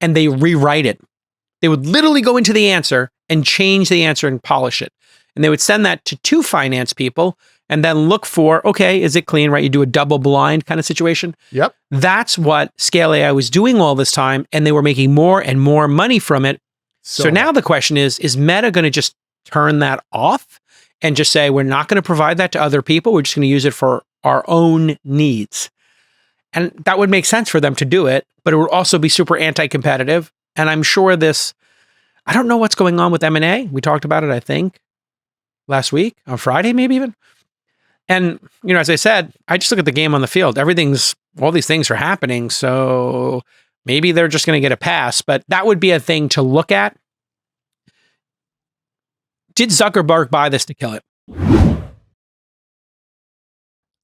and they rewrite it. They would literally go into the answer and change the answer and polish it. And they would send that to two finance people and then look for, okay, is it clean, right? You do a double blind kind of situation. Yep. That's what Scale AI was doing all this time, and they were making more and more money from it. So now the question is Meta going to just turn that off and just say, we're not going to provide that to other people. We're just going to use it for our own needs. And that would make sense for them to do it, but it would also be super anti-competitive. And I'm sure I don't know what's going on with M&A. We talked about it, I think, last week, on Friday, maybe even. And, as I said, I just look at the game on the field. All these things are happening. So maybe they're just going to get a pass, but that would be a thing to look at. Did Zuckerberg buy this to kill it?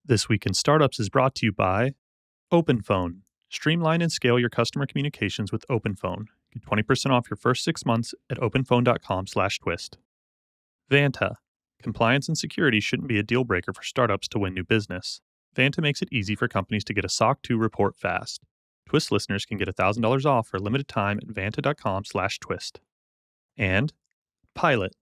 This Week in Startups is brought to you by OpenPhone. Streamline and scale your customer communications with OpenPhone. Get 20% off your first 6 months at openphone.com/twist. Vanta. Compliance and security shouldn't be a deal breaker for startups to win new business. Vanta makes it easy for companies to get a SOC 2 report fast. Twist listeners can get $1,000 off for a limited time at vanta.com/twist. And Pilot.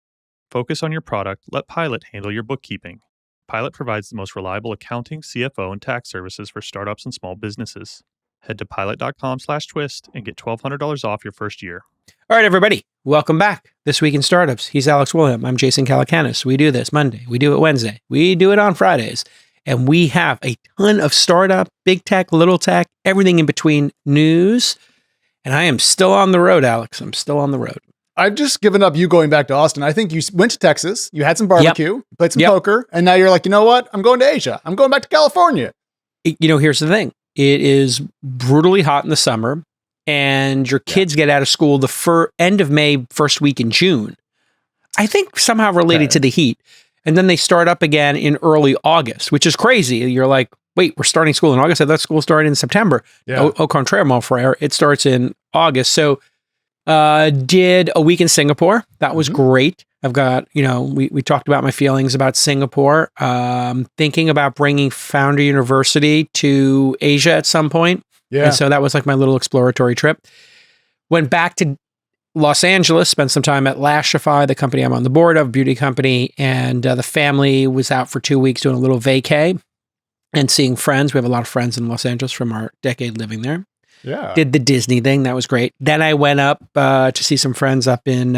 Focus on your product. Let Pilot handle your bookkeeping. Pilot provides the most reliable accounting, CFO, and tax services for startups and small businesses. Head to pilot.com/twist and get $1,200 off your first year. All right, everybody. Welcome back. This Week in Startups. He's Alex William. I'm Jason Calacanis. We do this Monday. We do it Wednesday. We do it on Fridays. And we have a ton of startup, big tech, little tech, everything in between news. And I am still on the road, Alex. I'm still on the road. I've just given up you going back to Austin. I think you went to Texas, you had some barbecue, played some poker, and now you're like, you know what? I'm going to Asia. I'm going back to California. Here's the thing. It is brutally hot in the summer, and your kids get out of school the end of May, first week in June. I think somehow related to the heat. And then they start up again in early August, which is crazy. You're like, wait, we're starting school in August? I thought school started in September. Yeah. Au contraire, mon frère. It starts in August. So did a week in Singapore. That was great. I've got, we talked about my feelings about Singapore. Thinking about bringing Founder University to Asia at some point. Yeah. And so that was like my little exploratory trip. Went back to Los Angeles, spent some time at Lashify, the company I'm on the board of, beauty company. And the family was out for 2 weeks doing a little vacay and seeing friends. We have a lot of friends in Los Angeles from our decade living there. Yeah. Did the Disney thing. That was great. Then I went up to see some friends up in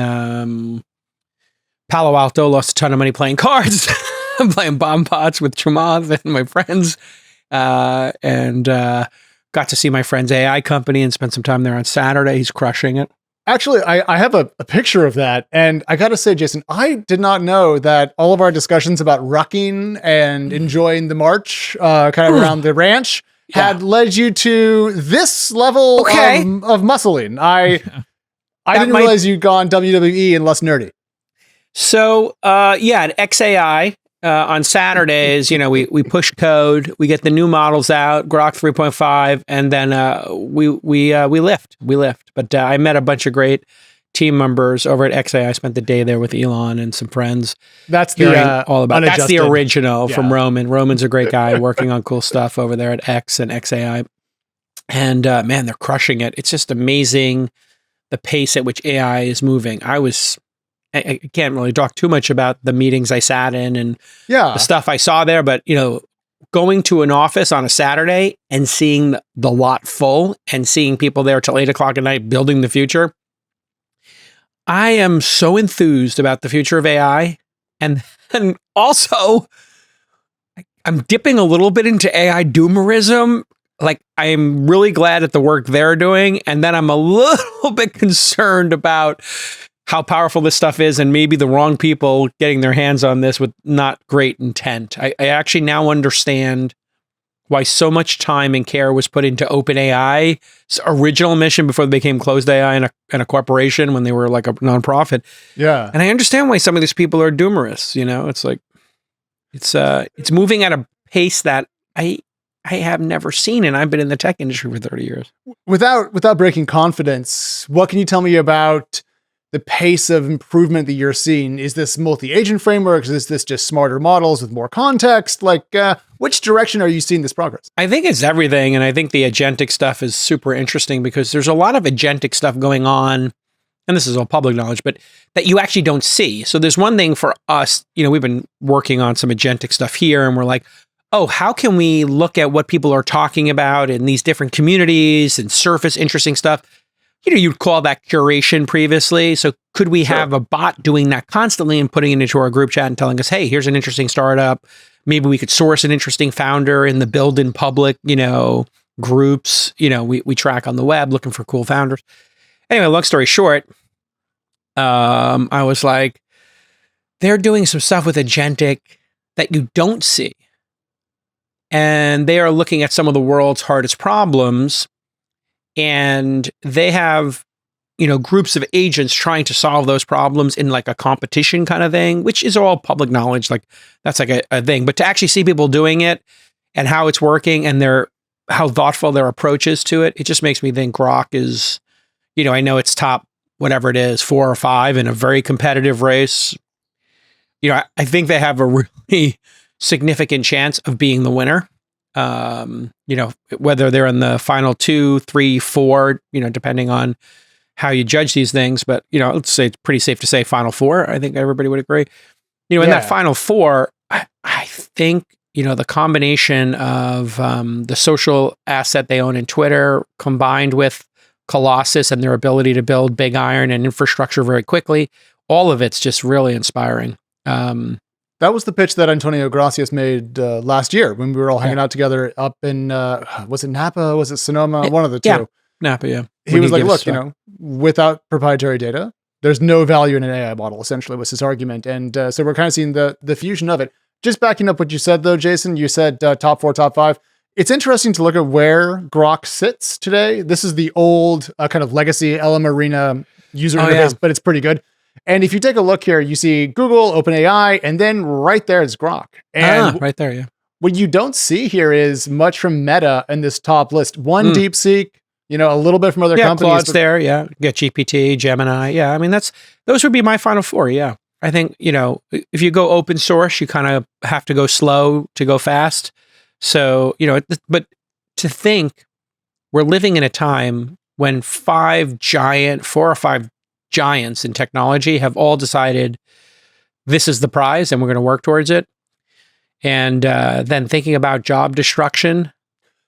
Palo Alto, lost a ton of money playing cards, playing bomb pots with Chamath and my friends, and got to see my friend's AI company and spent some time there on Saturday. He's crushing it. Actually, I have a picture of that. And I got to say, Jason, I did not know that all of our discussions about rucking and enjoying the march kind of around the ranch had led you to this level of muscling. I didn't realize you'd gone WWE and less nerdy. So, at XAI on Saturdays, we push code, we get the new models out, Grok 3.5, and then we lift. But I met a bunch of great team members over at XAI. I spent the day there with Elon and some friends. That's the all about. That's the original from Yeah. Roman. Roman's a great guy working on cool stuff over there at X and XAI. And man, they're crushing it. It's just amazing the pace at which AI is moving. I can't really talk too much about the meetings I sat in and the stuff I saw there, but going to an office on a Saturday and seeing the lot full and seeing people there till 8:00 at night building the future. I am so enthused about the future of AI. And also I'm dipping a little bit into AI doomerism. Like, I'm really glad at the work they're doing. And then I'm a little bit concerned about how powerful this stuff is and maybe the wrong people getting their hands on this with not great intent. I actually now understand why so much time and care was put into OpenAI's original mission before they became closed AI and a corporation when they were like a nonprofit. Yeah. And I understand why some of these people are doomerists. It's like, it's moving at a pace that I have never seen, and I've been in the tech industry for 30 years. Without breaking confidence, what can you tell me about the pace of improvement that you're seeing? Is this multi-agent frameworks? Is this just smarter models with more context? Like, which direction are you seeing this progress? I think it's everything. And I think the agentic stuff is super interesting because there's a lot of agentic stuff going on, and this is all public knowledge, but that you actually don't see. So there's one thing for us, we've been working on some agentic stuff here, and we're like, oh, how can we look at what people are talking about in these different communities and surface interesting stuff? You'd call that curation previously. So could we have a bot doing that constantly and putting it into our group chat and telling us, hey, here's an interesting startup. Maybe we could source an interesting founder in the build in public, groups, we track on the web looking for cool founders. Anyway, long story short, I was like, they're doing some stuff with agentic that you don't see. And they are looking at some of the world's hardest problems. And they have, groups of agents trying to solve those problems in like a competition kind of thing, which is all public knowledge. Like that's like a thing. But to actually see people doing it and how it's working and how thoughtful their approach is to it, it just makes me think Grok is, I know it's top, whatever it is, 4 or 5 in a very competitive race. I think they have a really significant chance of being the winner. Whether they're in the final 2, 3, 4, depending on how you judge these things. But, let's say it's pretty safe to say final 4. I think everybody would agree. In that final 4, I think, the combination of the social asset they own in Twitter combined with Colossus and their ability to build big iron and infrastructure very quickly, all of it's just really inspiring. That was the pitch that Antonio Gracias made last year when we were all hanging out together up in, was it Napa? Was it Sonoma? One of the two. Yeah, Napa, yeah. He was like, look, without proprietary data, there's no value in an AI model, essentially was his argument. And so we're kind of seeing the fusion of it. Just backing up what you said, though, Jason, you said top 4, top 5. It's interesting to look at where Grok sits today. This is the old kind of legacy LM Arena user interface, but it's pretty good. And if you take a look here, you see Google, OpenAI, and then right there is Grok. And right there, yeah. What you don't see here is much from Meta in this top list. One DeepSeek, a little bit from other companies. Claude's there, yeah. Get GPT, Gemini, yeah. I mean, those would be my final 4, yeah. I think, if you go open source, you kind of have to go slow to go fast. So, but to think we're living in a time when 4 or 5 giants in technology have all decided this is the prize and we're going to work towards it. And then thinking about job destruction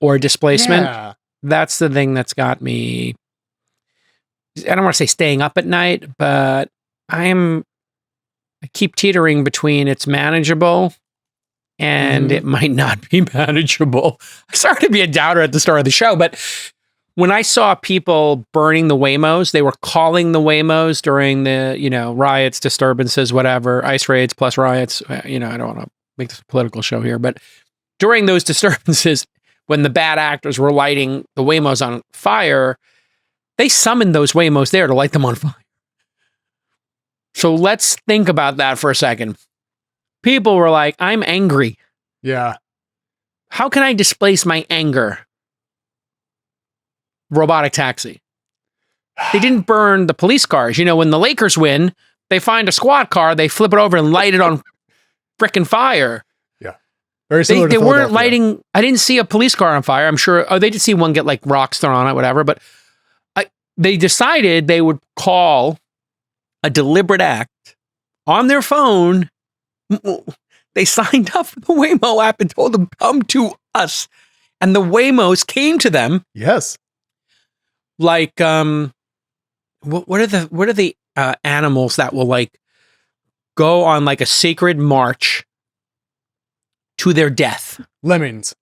or displacement, that's the thing that's got me, I don't want to say staying up at night, but I keep teetering between it's manageable and it might not be manageable. I started to be a doubter at the start of the show, but when I saw people burning the Waymos, they were calling the Waymos during the, riots, disturbances, whatever, ICE raids plus riots. I don't want to make this a political show here, but during those disturbances, when the bad actors were lighting the Waymos on fire, they summoned those Waymos there to light them on fire. So let's think about that for a second. People were like, I'm angry. Yeah. How can I displace my anger? Robotic taxi. They didn't burn the police cars. When the Lakers win, they find a squad car, they flip it over and light it on frickin' fire. Yeah. Very similar They to weren't lighting, I didn't see a police car on fire. I'm sure, they did see one get like rocks thrown on it, whatever, but they decided they would call a deliberate act on their phone. They signed up for the Waymo app and told them, come to us. And the Waymos came to them. Yes. Like, what are the animals that will like go on like a sacred march to their death? Lemmings.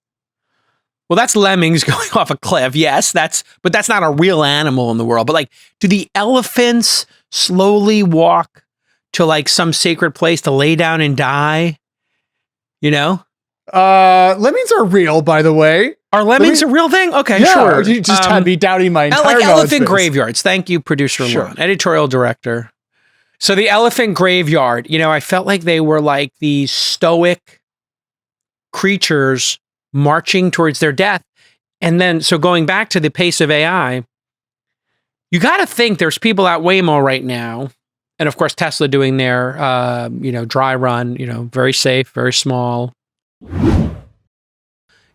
Well, that's lemmings going off a cliff. Yes, but that's not a real animal in the world. But like, do the elephants slowly walk to like some sacred place to lay down and die? Lemmings are real, by the way. Are lemmings a real thing? Okay, yeah, sure. You just had me doubting my entire like elephant base. graveyards. Thank you, producer Sure. Lon, editorial director. So the elephant graveyard, I felt like they were like these stoic creatures marching towards their death. And then, so going back to the pace of AI, You got to think there's people at Waymo right now, and of course Tesla doing their, dry run, very safe, very small.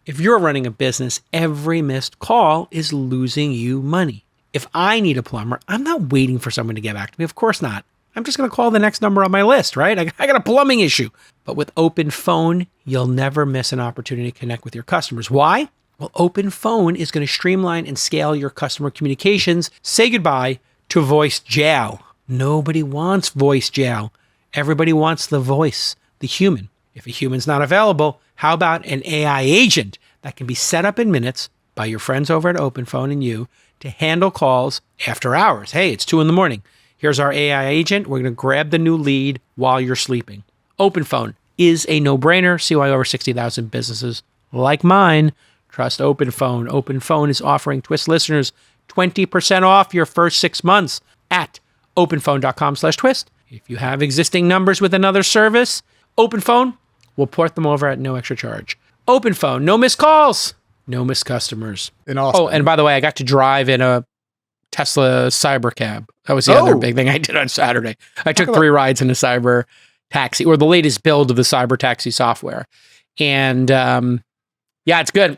If you're running a business, every missed call is losing you money. If I need a plumber, I'm not waiting for someone to get back to me. Of course not. I'm just going to call the next number on my list, right? I got a plumbing issue. But with Open Phone, you'll never miss an opportunity to connect with your customers. Why? Well, Open Phone is going to streamline and scale your customer communications. Say goodbye to voice jail. Nobody wants voice jail. Everybody wants the voice, the human. If a human's not available, how about an AI agent that can be set up in minutes by your friends over at Open Phone and you to handle calls after hours? Hey, it's 2 a.m. Here's our AI agent. We're going to grab the new lead while you're sleeping. Open Phone is a no-brainer. See why over 60,000 businesses like mine trust Open Phone. Open Phone is offering Twist listeners 20% off your first 6 months at openphone.com/twist. If you have existing numbers with another service, Open Phone will port them over at no extra charge. Open Phone, no missed calls, no missed customers. In Austin. Oh, and by the way, I got to drive in a Tesla Cybercab. That was the other big thing I did on Saturday. I took 3 rides in a cyber taxi, or the latest build of the cyber taxi software. And it's good.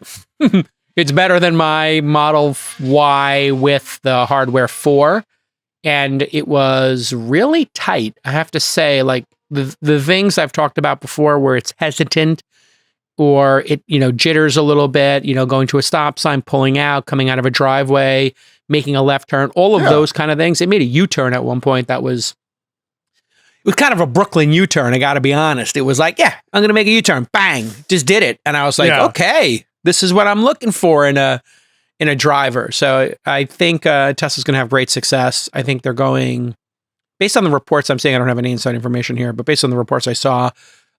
It's better than my Model Y with the hardware 4. And it was really tight. I have to say, like the things I've talked about before where it's hesitant or it, jitters a little bit, going to a stop sign, pulling out, coming out of a driveway, making a left turn, all of those kind of things. It made a U-turn at one point it was kind of a Brooklyn U-turn, I got to be honest. It was like, I'm going to make a U-turn. Bang, just did it. And I was like, okay, this is what I'm looking for in a driver. So I think Tesla's going to have great success. I think they're going, based on the reports I'm seeing, I don't have any inside information here, but based on the reports I saw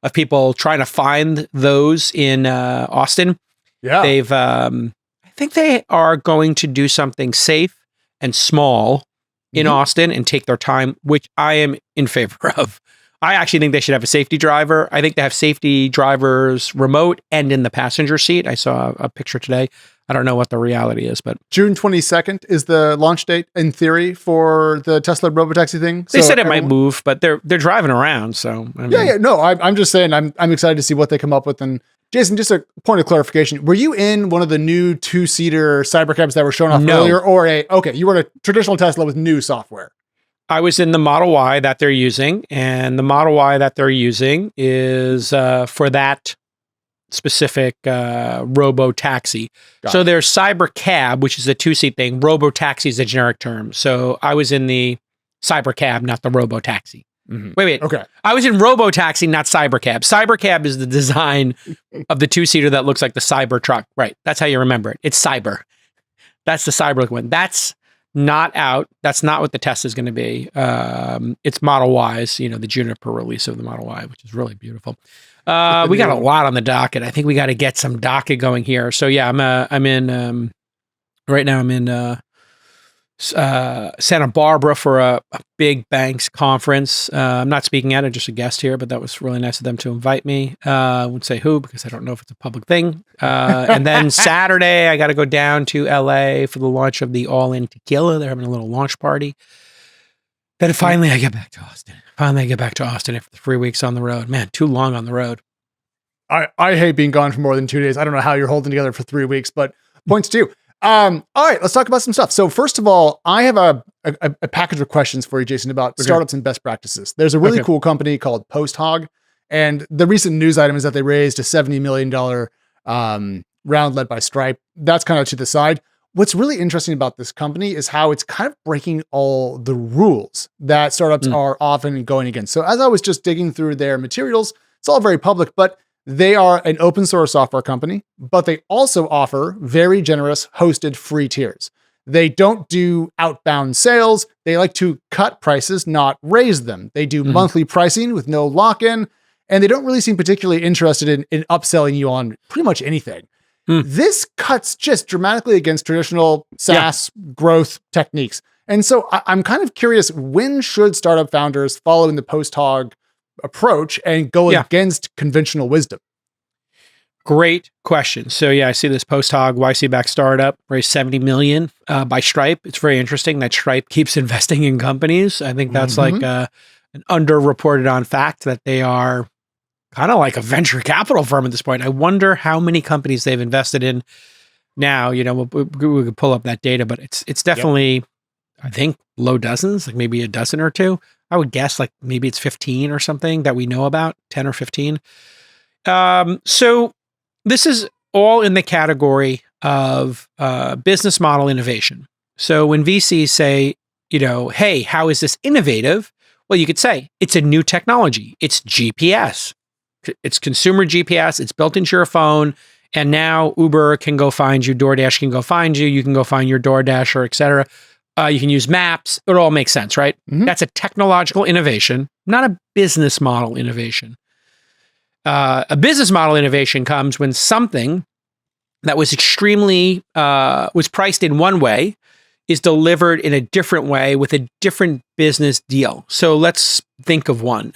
of people trying to find those in Austin, they've, I think they are going to do something safe and small in Austin and take their time, which I am in favor of. I actually think they should have a safety driver. I think they have safety drivers remote and in the passenger seat. I saw a picture today. I don't know what the reality is, but June 22nd is the launch date in theory for the Tesla robotaxi thing. They said it might move, but they're driving around. So I mean, no, I'm just saying I'm excited to see what they come up with. And Jason, just a point of clarification: were you in one of the new 2-seater cybercabs that were shown off earlier, or you were in a traditional Tesla with new software? I was in the Model Y that they're using, and the Model Y that they're using is for that specific robo-taxi. So there's Cyber Cab, which is a 2-seat thing. Robo-taxi is a generic term. So I was in the Cyber Cab, not the robo-taxi. Wait. Okay. I was in robo-taxi, not Cyber Cab. Cyber Cab is the design of the 2-seater that looks like the Cyber truck. Right. That's how you remember it. It's Cyber. That's the Cyber one. That's not out. That's not what the test is going to be. It's Model Y's, the Juniper release of the Model Y, which is really beautiful. We got a lot on the docket. I think we got to get some docket going here. So yeah, I'm in right now. I'm in Santa Barbara for a big banks conference. I'm not speaking at it, just a guest here, but that was really nice of them to invite me. I wouldn't say who because I don't know if it's a public thing. And then Saturday, I got to go down to LA for the launch of the All In Tequila. They're having a little launch party. Then finally, I get back to Austin. After 3 weeks on the road. Man, too long on the road. I hate being gone for more than 2 days. I don't know how you're holding together for 3 weeks, but points too. All right, let's talk about some stuff. So first of all, I have a package of questions for you, Jason, about startups and best practices. There's a really cool company called PostHog, and the recent news item is that they raised a $70 million round led by Stripe. That's kind of to the side. What's really interesting about this company is how it's kind of breaking all the rules that startups are often going against. So as I was just digging through their materials, it's all very public, but they are an open source software company, but they also offer very generous hosted free tiers. They don't do outbound sales. They like to cut prices, not raise them. They do monthly pricing with no lock-in, and they don't really seem particularly interested in upselling you on pretty much anything. This cuts just dramatically against traditional SaaS growth techniques. And so I'm kind of curious, when should startup founders follow in the PostHog approach and go against conventional wisdom? Great question. So yeah, I see this PostHog YC-backed startup raised $70 million by Stripe. It's very interesting that Stripe keeps investing in companies. I think that's like an underreported on fact that they are kind of like a venture capital firm at this point. I wonder how many companies they've invested in now. You know, we could pull up that data, but it's definitely, I think, low dozens, like maybe a dozen or two. I would guess like maybe it's 15 or something that we know about, 10 or 15. So this is all in the category of business model innovation. So when VCs say, you know, hey, how is this innovative? Well, you could say it's a new technology. It's GPS. It's consumer GPS. It's built into your phone. And now Uber can go find you. DoorDash can go find you. You can go find your DoorDasher, et cetera. You can use maps. It all makes sense, right? That's a technological innovation, not a business model innovation. A business model innovation comes when something that was extremely, was priced in one way is delivered in a different way with a different business deal. So let's think of one.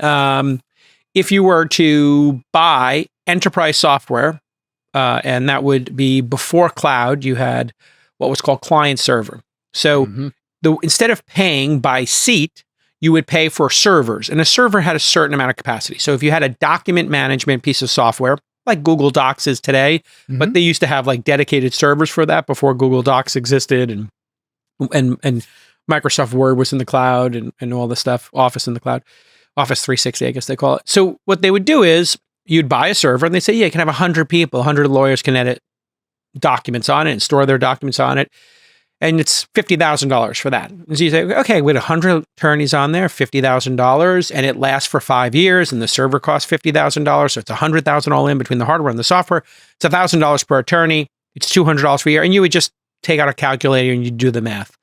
If you were to buy enterprise software, and that would be before cloud, you had what was called client server. So instead of paying by seat, you would pay for servers, and a server had a certain amount of capacity. So if you had a document management piece of software, like Google Docs is today, but they used to have like dedicated servers for that before Google Docs existed, and Microsoft Word was in the cloud, and all the stuff, Office in the cloud, Office 360, I guess they call it. So what they would do is you'd buy a server, and they say, yeah, you can have 100 people, 100 lawyers can edit documents on it and store their documents on it. And it's $50,000 for that. And so you say, okay, with 100 attorneys on there, $50,000, and it lasts for 5 years, and the server costs $50,000, so it's $100,000 all in between the hardware and the software. It's $1,000 per attorney. It's $200 per year, and you would just take out a calculator and you do the math.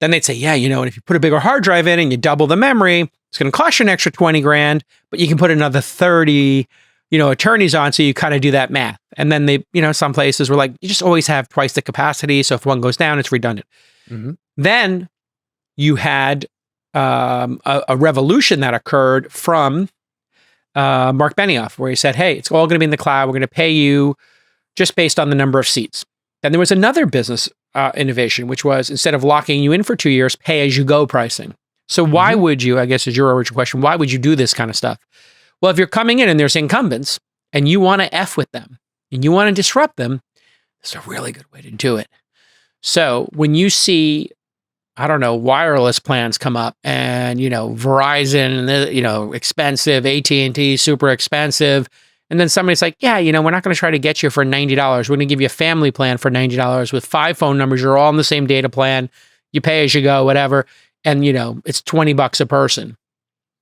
Then they'd say, yeah, you know, and if you put a bigger hard drive in and you double the memory, it's going to cost you an extra 20 grand, but you can put another 30, you know, attorneys on, so you kind of do that math. And then they, you know, some places were like, you just always have twice the capacity, so if one goes down, it's redundant. Then you had a revolution that occurred from Mark Benioff, where he said, hey, it's all going to be in the cloud. We're going to pay you just based on the number of seats. Then there was another business innovation, which was, instead of locking you in for 2 years, pay-as-you-go pricing. So why would you, I guess is your original question, why would you do this kind of stuff? Well, if you're coming in and there's incumbents and you want to F with them and you want to disrupt them, it's a really good way to do it. So when you see, I don't know, wireless plans come up and, you know, Verizon, you know, expensive, AT&T, super expensive. And then somebody's like, yeah, you know, we're not going to try to get you for $90. We're going to give you a family plan for $90 with 5 phone numbers. You're all on the same data plan. You pay as you go, whatever. And, you know, it's $20 a person.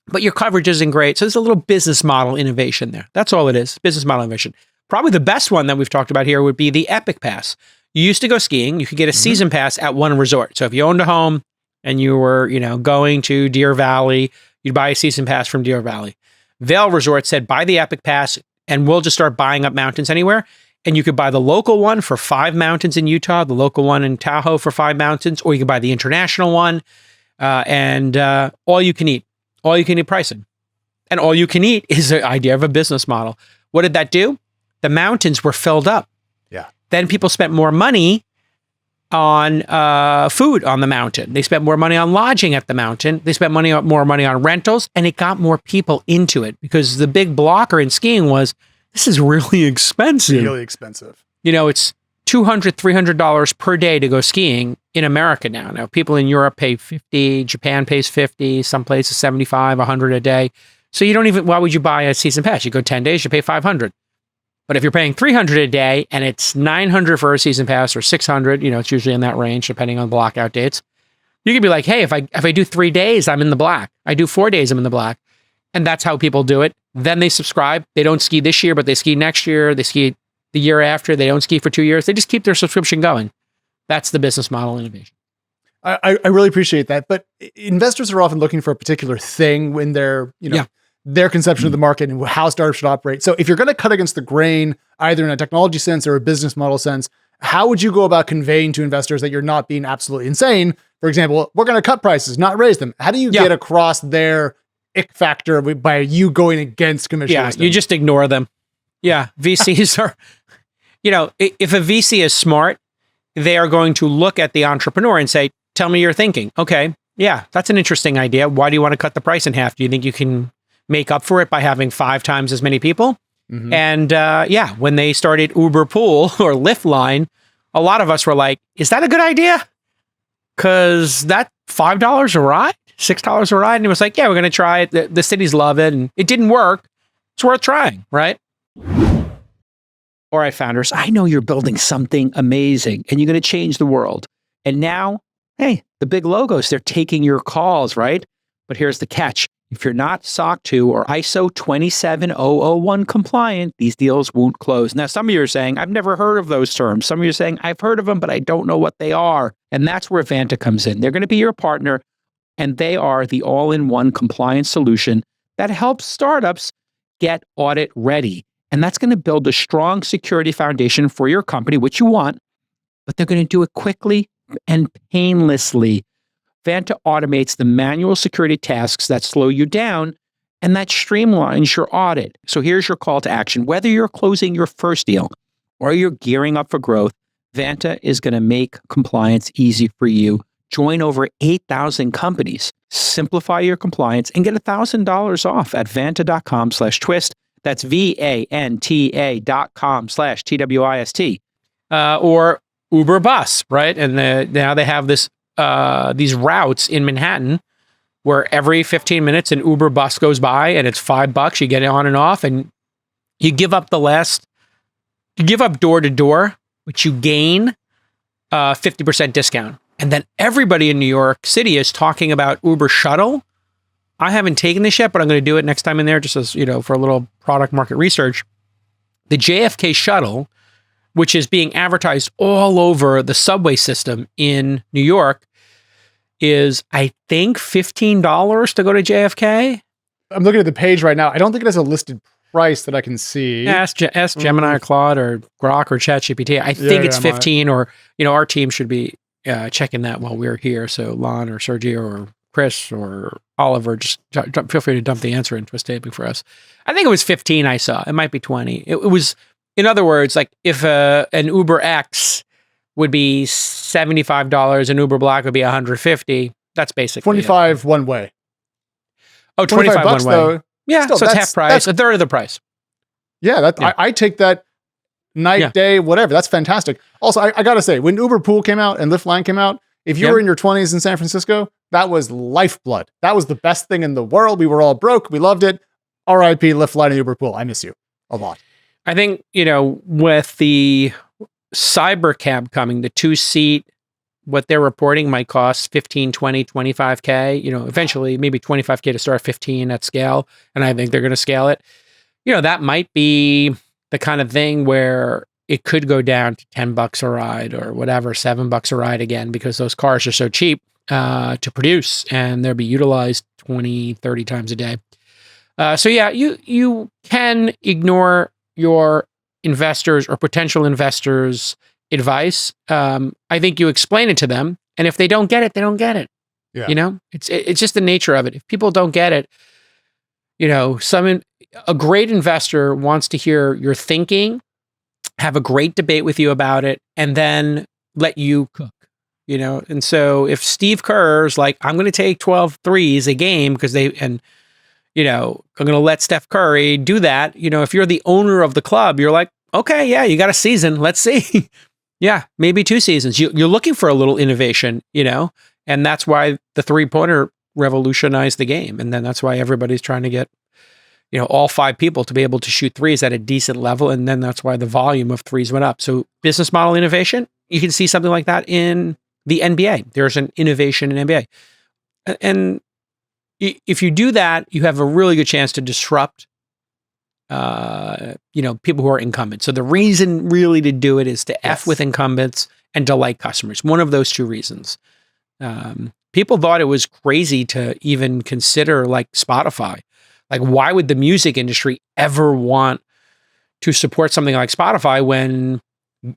But your coverage isn't great. So there's a little business model innovation there. That's all it is, business model innovation. Probably the best one that we've talked about here would be the Epic Pass. You used to go skiing. You could get a season pass at one resort. So if you owned a home and you were, you know, going to Deer Valley, you'd buy a season pass from Deer Valley. Vail Resort said, buy the Epic Pass and we'll just start buying up mountains anywhere. And you could buy the local one for 5 mountains in Utah, the local one in Tahoe for 5 mountains, or you could buy the international one and all you can eat. All you can eat pricing. And all you can eat is the idea of a business model. What did that do? The mountains were filled up. Yeah. Then people spent more money on food on the mountain. They spent more money on lodging at the mountain. They spent more money on rentals, and it got more people into it, because the big blocker in skiing was, this is really expensive. Really expensive. You know, it's $200, $300 per day to go skiing in America now. Now, people in Europe pay $50, Japan pays $50, some places $75, $100 a day. So you don't even, why would you buy a season pass? You go 10 days, you pay $500. But if you're paying $300 a day and it's $900 for a season pass or $600, you know, it's usually in that range depending on blackout dates. You could be like, hey, if I do 3 days, I'm in the black. I do 4 days, I'm in the black. And that's how people do it. Then they subscribe. They don't ski this year, but they ski next year. They ski the year after. They don't ski for 2 years. They just keep their subscription going. That's the business model innovation. I really appreciate that. But investors are often looking for a particular thing when they're, you know, their conception of the market and how startups should operate. So if you're going to cut against the grain, either in a technology sense or a business model sense, how would you go about conveying to investors that you're not being absolutely insane? For example, we're going to cut prices, not raise them. How do you get across their ick factor by you going against commission? You just ignore them. Yeah, VCs are, if a VC is smart, they are going to look at the entrepreneur and say, tell me your thinking. Okay, yeah, that's an interesting idea. Why do you want to cut the price in half? Do you think you can make up for it by having 5 times as many people? Mm-hmm. And when they started Uber Pool or Lyft Line, a lot of us were like, is that a good idea? Because that $5 a ride, $6 a ride. And it was like, yeah, we're going to try it. The cities love it. And it didn't work. It's worth trying, right? All right, founders, I know you're building something amazing and you're going to change the world. And now, hey, the big logos, they're taking your calls, right? But here's the catch. If you're not SOC 2 or ISO 27001 compliant, these deals won't close. Now, some of you are saying, I've never heard of those terms. Some of you are saying, I've heard of them, but I don't know what they are. And that's where Vanta comes in. They're going to be your partner, and they are the all-in-one compliance solution that helps startups get audit ready. And that's going to build a strong security foundation for your company, which you want, but they're going to do it quickly and painlessly. Vanta automates the manual security tasks that slow you down, and that streamlines your audit. So here's your call to action. Whether you're closing your first deal or you're gearing up for growth, Vanta is going to make compliance easy for you. Join over 8,000 companies. Simplify your compliance and get $1,000 off at vanta.com/twist. That's VANTA.com/TWIST. Or Uber Bus, right? And now they have these routes in Manhattan where every 15 minutes an Uber bus goes by and it's $5. You get it on and off, and you give up door to door, but you gain 50% discount. And then everybody in New York City is talking about Uber Shuttle. I haven't taken this yet, but I'm going to do it next time in there, just as, for a little product market research. The JFK Shuttle, which is being advertised all over the subway system in New York, is, I think, $15 to go to JFK. I'm looking at the page right now. I don't think it has a listed price that I can see. Yeah, ask Gemini or Claude or Grok or ChatGPT. I think it's 15, or, our team should be checking that while we're here. So Lon or Sergio or Chris or Oliver, just feel free to dump the answer into Twist Taping for us. I think it was 15 I saw. It might be 20. It was, in other words, like if an Uber X would be $75 and Uber Black would be $150, that's basically 25 one way. Oh, 25 one way. Though, yeah, still, so it's half price, a third of the price. Yeah, I take that night, day, whatever. That's fantastic. Also, I got to say, when Uber Pool came out and Lyft Line came out, if you were in your 20s in San Francisco, that was lifeblood. That was the best thing in the world. We were all broke. We loved it. RIP Lyft Line and Uber Pool. I miss you a lot. I think, with the Cybercab coming, the 2-seat, what they're reporting might cost 15, 20, 25K, eventually maybe 25K to start, 15 at scale. And I think they're going to scale it. That might be the kind of thing where it could go down to $10 a ride or whatever, $7 a ride again, because those cars are so cheap to produce and they'll be utilized 20, 30 times a day. So yeah, you can ignore your investors or potential investors' advice. I think you explain it to them, and if they don't get it, they don't get it. Yeah. It's just the nature of it. If people don't get it, a great investor wants to hear your thinking, have a great debate with you about it, and then let you cook. And so if Steve Kerr's like, I'm going to take 12 threes a game because I'm going to let Steph Curry do that. If you're the owner of the club, you're like, okay, yeah, you got a season. Let's see. Yeah, maybe 2 seasons. You're looking for a little innovation, and that's why the 3-pointer revolutionized the game. And then that's why everybody's trying to get, all 5 people to be able to shoot threes at a decent level. And then that's why the volume of threes went up. So business model innovation, you can see something like that in the NBA. There's an innovation in NBA. And if you do that, you have a really good chance to disrupt, people who are incumbents. So the reason really to do it is to F with incumbents and delight customers. One of those 2 reasons. People thought it was crazy to even consider like Spotify. Like, why would the music industry ever want to support something like Spotify when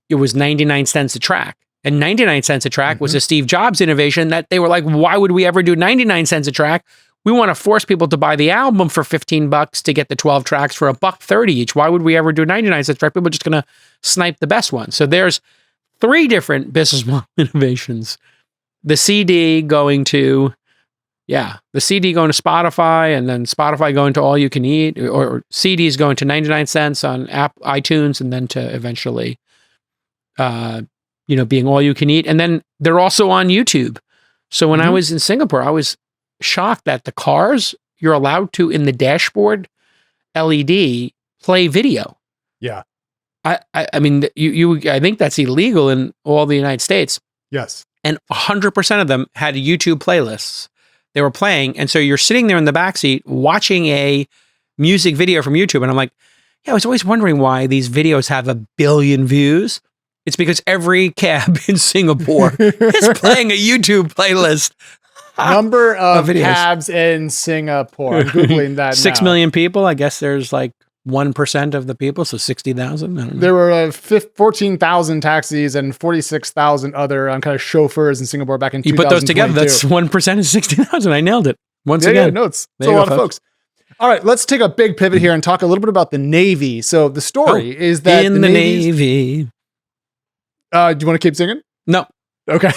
it was 99 cents a track? And 99 cents a track was a Steve Jobs innovation that they were like, why would we ever do 99 cents a track we want to force people to buy the album for $15 to get the 12 tracks for $1.30 each. Why would we ever do 99 cents track? People are just going to snipe the best one. So there's 3 different business model innovations. The CD going to Spotify, and then Spotify going to all you can eat, or CDs going to 99 cents on iTunes, and then to eventually, being all you can eat. And then they're also on YouTube. So when I was in Singapore, I was shocked that the cars, you're allowed to, in the dashboard LED, play video. Yeah. I mean, I think that's illegal in all the United States. Yes. And 100% of them had YouTube playlists they were playing. And so you're sitting there in the backseat watching a music video from YouTube. And I'm like, I was always wondering why these videos have 1 billion views. It's because every cab in Singapore is playing a YouTube playlist. Number of cabs in Singapore. I'm Googling that 6 million people. I guess there's like 1% of the people, so 60,000. There were 14,000 taxis and 46,000 other kind of chauffeurs in Singapore back in 2022. You put those together, that's 1% of 60,000. I nailed it. Once again. Yeah, no, it's a lot of folks. All right, let's take a big pivot here and talk a little bit about the Navy. So the story is that in the Navy. Do you want to keep singing? No. Okay.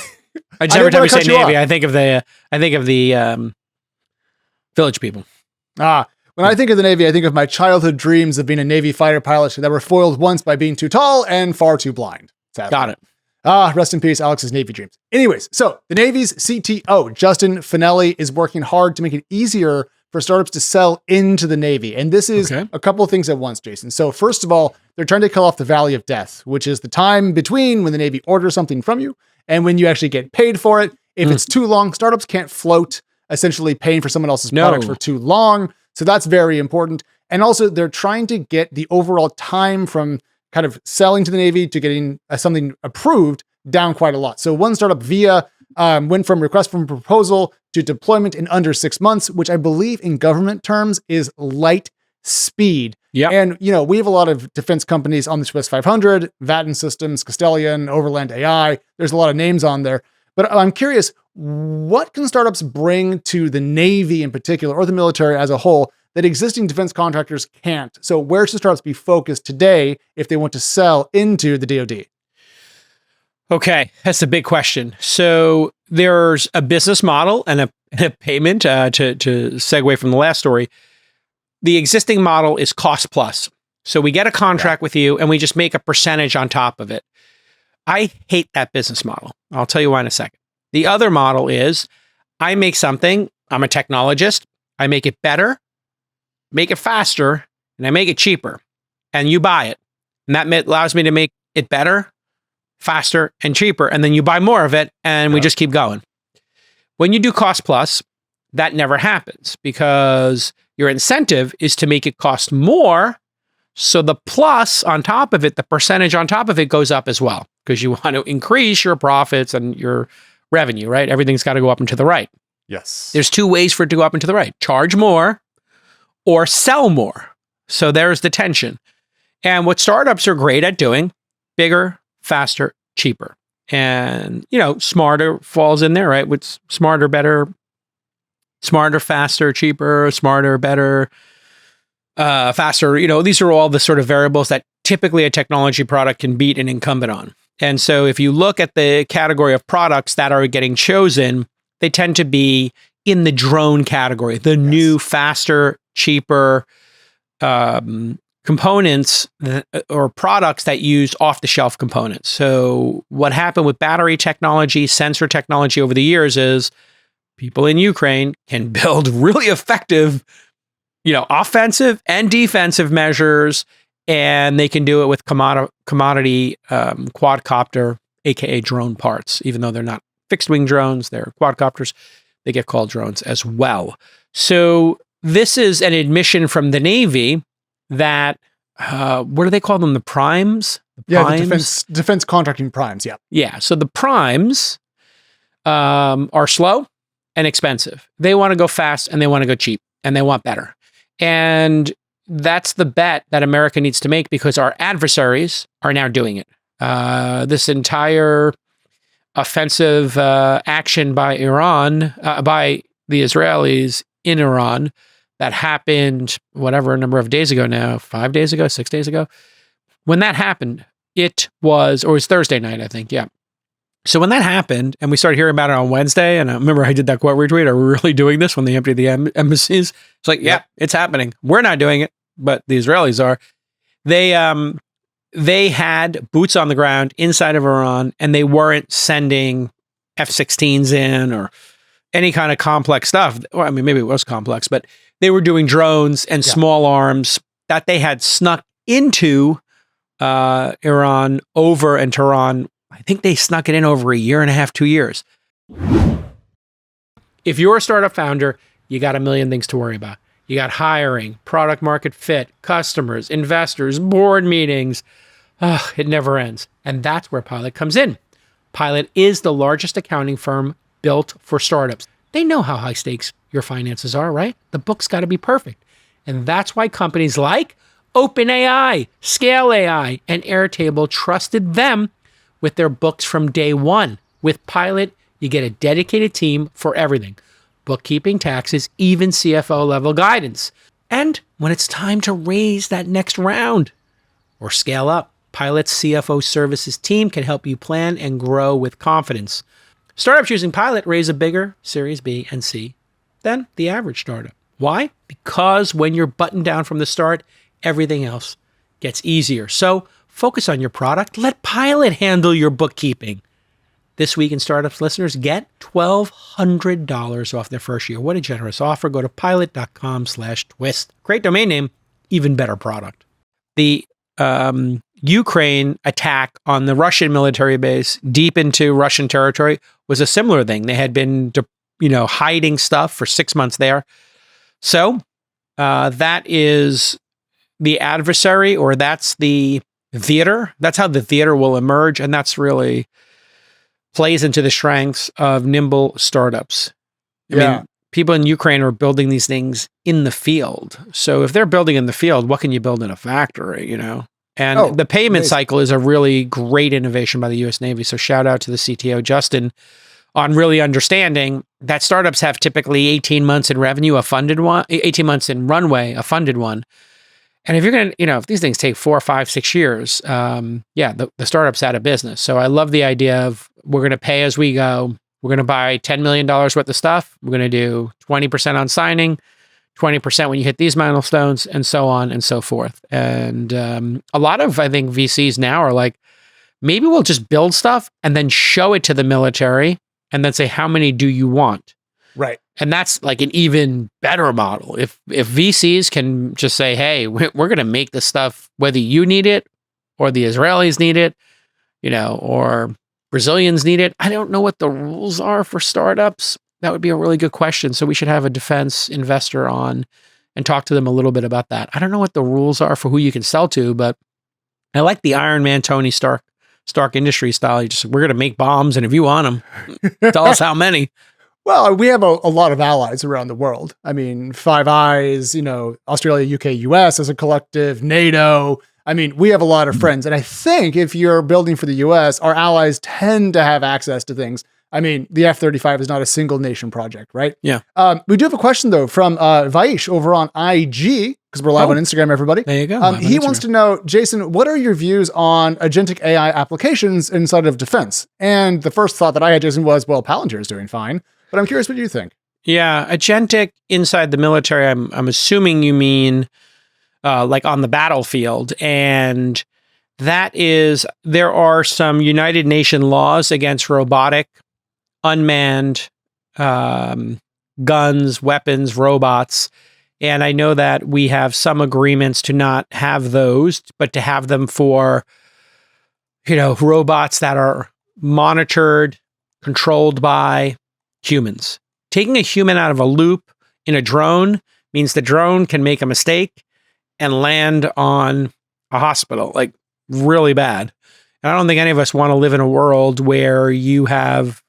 Every time we say Navy, I think of the Village People. When I think of the Navy, I think of my childhood dreams of being a Navy fighter pilot that were foiled once by being too tall and far too blind. Sadly. Got it. Rest in peace, Alex's Navy dreams. Anyways, so the Navy's CTO, Justin Finelli, is working hard to make it easier for startups to sell into the Navy. And this is a couple of things at once, Jason. So first of all, they're trying to kill off the Valley of Death, which is the time between when the Navy orders something from you and when you actually get paid for it. If it's too long, startups can't float, essentially paying for someone else's product for too long. So that's very important. And also they're trying to get the overall time from kind of selling to the Navy to getting something approved down quite a lot. So one startup, Via, went from request for proposal to deployment in under 6 months, which I believe in government terms is light speed. Yeah. And, we have a lot of defense companies on the Swiss 500, Vatan Systems, Castellian, Overland AI. There's a lot of names on there. But I'm curious, what can startups bring to the Navy in particular, or the military as a whole, that existing defense contractors can't? So where should startups be focused today if they want to sell into the DoD? Okay, that's a big question. So there's a business model and a payment to segue from the last story. The existing model is cost plus. So we get a contract with you and we just make a percentage on top of it. I hate that business model. I'll tell you why in a second. The other model is I make something, I'm a technologist, I make it better, make it faster, and I make it cheaper, and you buy it. And that allows me to make it better, faster, and cheaper. And then you buy more of it, and we just keep going. When you do cost plus, that never happens because your incentive is to make it cost more. So the plus on top of it, the percentage on top of it goes up as well because you want to increase your profits and your revenue, right? Everything's got to go up and to the right. Yes. There's 2 ways for it to go up and to the right. Charge more or sell more. So there's the tension. And what startups are great at doing, bigger, faster, cheaper. And, smarter falls in there, right? With smarter, better, smarter, faster, cheaper, smarter, better, faster. These are all the sort of variables that typically a technology product can beat an incumbent on. And so if you look at the category of products that are getting chosen, they tend to be in the drone category, the new, faster, cheaper components or products that use off-the-shelf components. So what happened with battery technology, sensor technology over the years is people in Ukraine can build really effective, offensive and defensive measures, and they can do it with commodity quadcopter, aka drone parts. Even though they're not fixed-wing drones, they're quadcopters, they get called drones as well. So this is an admission from the Navy that, what do they call them? The primes? The defense contracting primes, yeah. Yeah, so the primes are slow and expensive. They want to go fast and they want to go cheap and they want better. And that's the bet that America needs to make because our adversaries are now doing it. This entire offensive action by Iran, by the Israelis in Iran that happened, whatever number of days ago now, 5 days ago, 6 days ago. When that happened, it was Thursday night, I think. Yeah. So when that happened and we started hearing about it on Wednesday, and I remember I did that quote retweet, are we really doing this when they empty the embassies? It's like, yeah, it's happening. We're not doing it, but the Israelis are. They had boots on the ground inside of Iran, and they weren't sending F-16s in or any kind of complex stuff. Well, I mean, maybe it was complex, but they were doing drones and small arms that they had snuck into Iran and Tehran. I think they snuck it in over a year and a half, 2 years. If you're a startup founder, you got a million things to worry about. You got hiring, product market fit, customers, investors, board meetings. It never ends. And that's where Pilot comes in. Pilot is the largest accounting firm built for startups. They know how high stakes your finances are, right? The book's got to be perfect. And that's why companies like OpenAI, Scale AI, and Airtable trusted them with their books from day one. With Pilot, you get a dedicated team for everything. Bookkeeping, taxes, even CFO level guidance. And when it's time to raise that next round or scale up, Pilot's CFO services team can help you plan and grow with confidence. Startups using Pilot raise a bigger Series B and C than the average startup. Why? Because when you're buttoned down from the start, everything else gets easier. So focus on your product. Let Pilot handle your bookkeeping. This Week in Startups listeners get $1,200 off their first year. What a generous offer. Go to pilot.com/twist. Great domain name, even better product. The Ukraine attack on the Russian military base deep into Russian territory was a similar thing. They had been, hiding stuff for 6 months there. So that is the adversary, or that's the theater. That's how the theater will emerge. And that's really plays into the strengths of nimble startups. I mean, people in Ukraine are building these things in the field. So if they're building in the field, what can you build in a factory, And the payment cycle is a really great innovation by the U.S. Navy. So shout out to the CTO, Justin, on really understanding that startups have typically 18 months in revenue, a funded one, 18 months in runway, a funded one. And if you're going to, if these things take 4, 5, 6 years, the startup's out of business. So I love the idea of we're going to pay as we go. We're going to buy $10 million worth of stuff. We're going to do 20% on signing, 20% when you hit these milestones, and so on and so forth. And a lot of, I think, VCs now are like, maybe we'll just build stuff and then show it to the military and then say, how many do you want? Right. And that's like an even better model. If VCs can just say, hey, we're going to make this stuff, whether you need it or the Israelis need it, or Brazilians need it. I don't know what the rules are for startups. That would be a really good question. So we should have a defense investor on and talk to them a little bit about that. I don't know what the rules are for who you can sell to, but I like the Iron Man, Tony Stark industry style. We're going to make bombs, and if you want them, tell us how many. Well, we have a lot of allies around the world. I mean, Five Eyes, Australia, UK, US as a collective, NATO. I mean, we have a lot of friends. And I think if you're building for the US, our allies tend to have access to things. I mean, the F-35 is not a single nation project, right? Yeah. We do have a question, though, from Vaish over on IG, because we're live on Instagram, everybody. There you go. He wants to know, Jason, what are your views on agentic AI applications inside of defense? And the first thought that I had, Jason, was, well, Palantir is doing fine. But I'm curious what you think. Yeah, agentic inside the military, I'm assuming you mean like on the battlefield. And that is, there are some United Nations laws against robotic, unmanned guns, weapons, robots. And I know that we have some agreements to not have those, but to have them for, robots that are monitored, controlled by humans. Taking a human out of a loop in a drone means the drone can make a mistake and land on a hospital, like really bad. And I don't think any of us want to live in a world where you have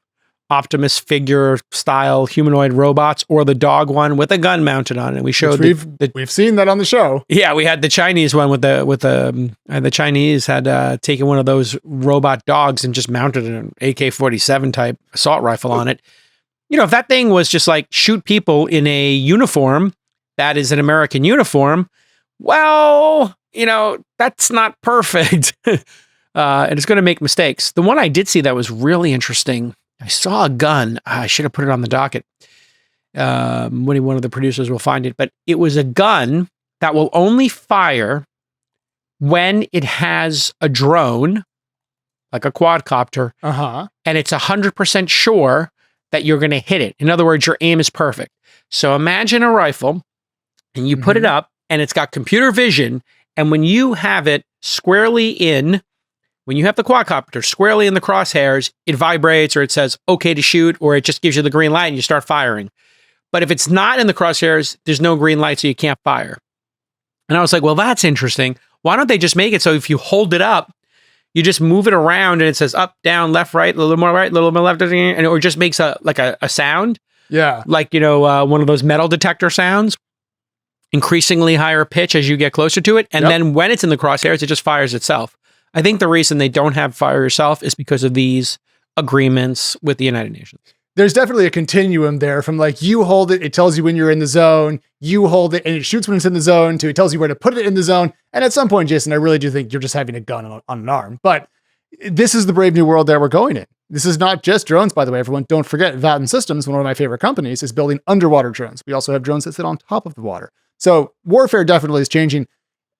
Optimus figure style humanoid robots or the dog one with a gun mounted on it. We showed we've seen that on the show. Yeah, we had the Chinese one with the Chinese had taken one of those robot dogs and just mounted an AK-47 type assault rifle on it. if that thing was just like shoot people in a uniform that is an American uniform, well, that's not perfect. And it's going to make mistakes. The one I did see that was really interesting, I saw a gun. I should have put it on the docket. One of the producers will find it, but it was a gun that will only fire when it has a drone, like a quadcopter, and it's 100% sure that you're going to hit it. In other words, your aim is perfect. So imagine a rifle, and you put it up, and it's got computer vision, and when you have it squarely in, when you have the quadcopter squarely in the crosshairs, it vibrates, or it says, okay to shoot, or it just gives you the green light, and you start firing. But if it's not in the crosshairs, there's no green light, so you can't fire. And I was like, well, that's interesting. Why don't they just make it so if you hold it up, you just move it around and it says up, down, left, right, a little more right, a little more left, and it just makes a sound. Yeah. Like, one of those metal detector sounds, increasingly higher pitch as you get closer to it. And then when it's in the crosshairs, it just fires itself. I think the reason they don't have fire yourself is because of these agreements with the United Nations. There's definitely a continuum there from like you hold it, it tells you when you're in the zone, you hold it and it shoots when it's in the zone, to it tells you where to put it in the zone. And at some point, Jason, I really do think you're just having a gun on an arm. But this is the brave new world that we're going in. This is not just drones, by the way, everyone. Don't forget, Vanta Systems, one of my favorite companies, is building underwater drones. We also have drones that sit on top of the water. So warfare definitely is changing.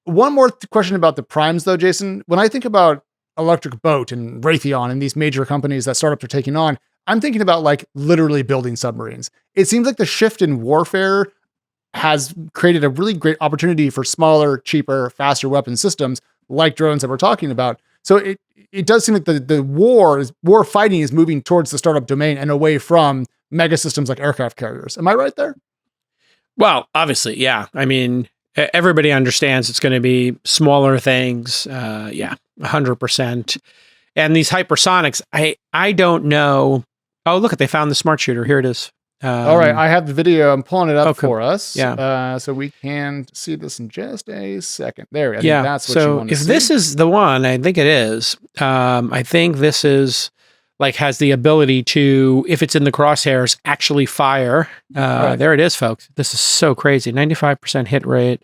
One more question about the primes, though, Jason. When I think about Electric Boat and Raytheon and these major companies that startups are taking on, I'm thinking about like literally building submarines. It seems like the shift in warfare has created a really great opportunity for smaller, cheaper, faster weapon systems like drones that we're talking about. So it does seem like the war fighting is moving towards the startup domain and away from mega systems like aircraft carriers. Am I right there? Well, obviously, yeah. I mean, everybody understands it's going to be smaller things. 100%. And these hypersonics, I don't know. Oh, look, they found the smart shooter. Here it is. All right. I have the video. I'm pulling it up for us. Yeah. So we can see this in just a second. There. I think Yeah. that's what you want to see. If this is the one, I think it is. I think this is like has the ability to, if it's in the crosshairs, actually fire. Right. There it is, folks. This is so crazy. 95% hit rate.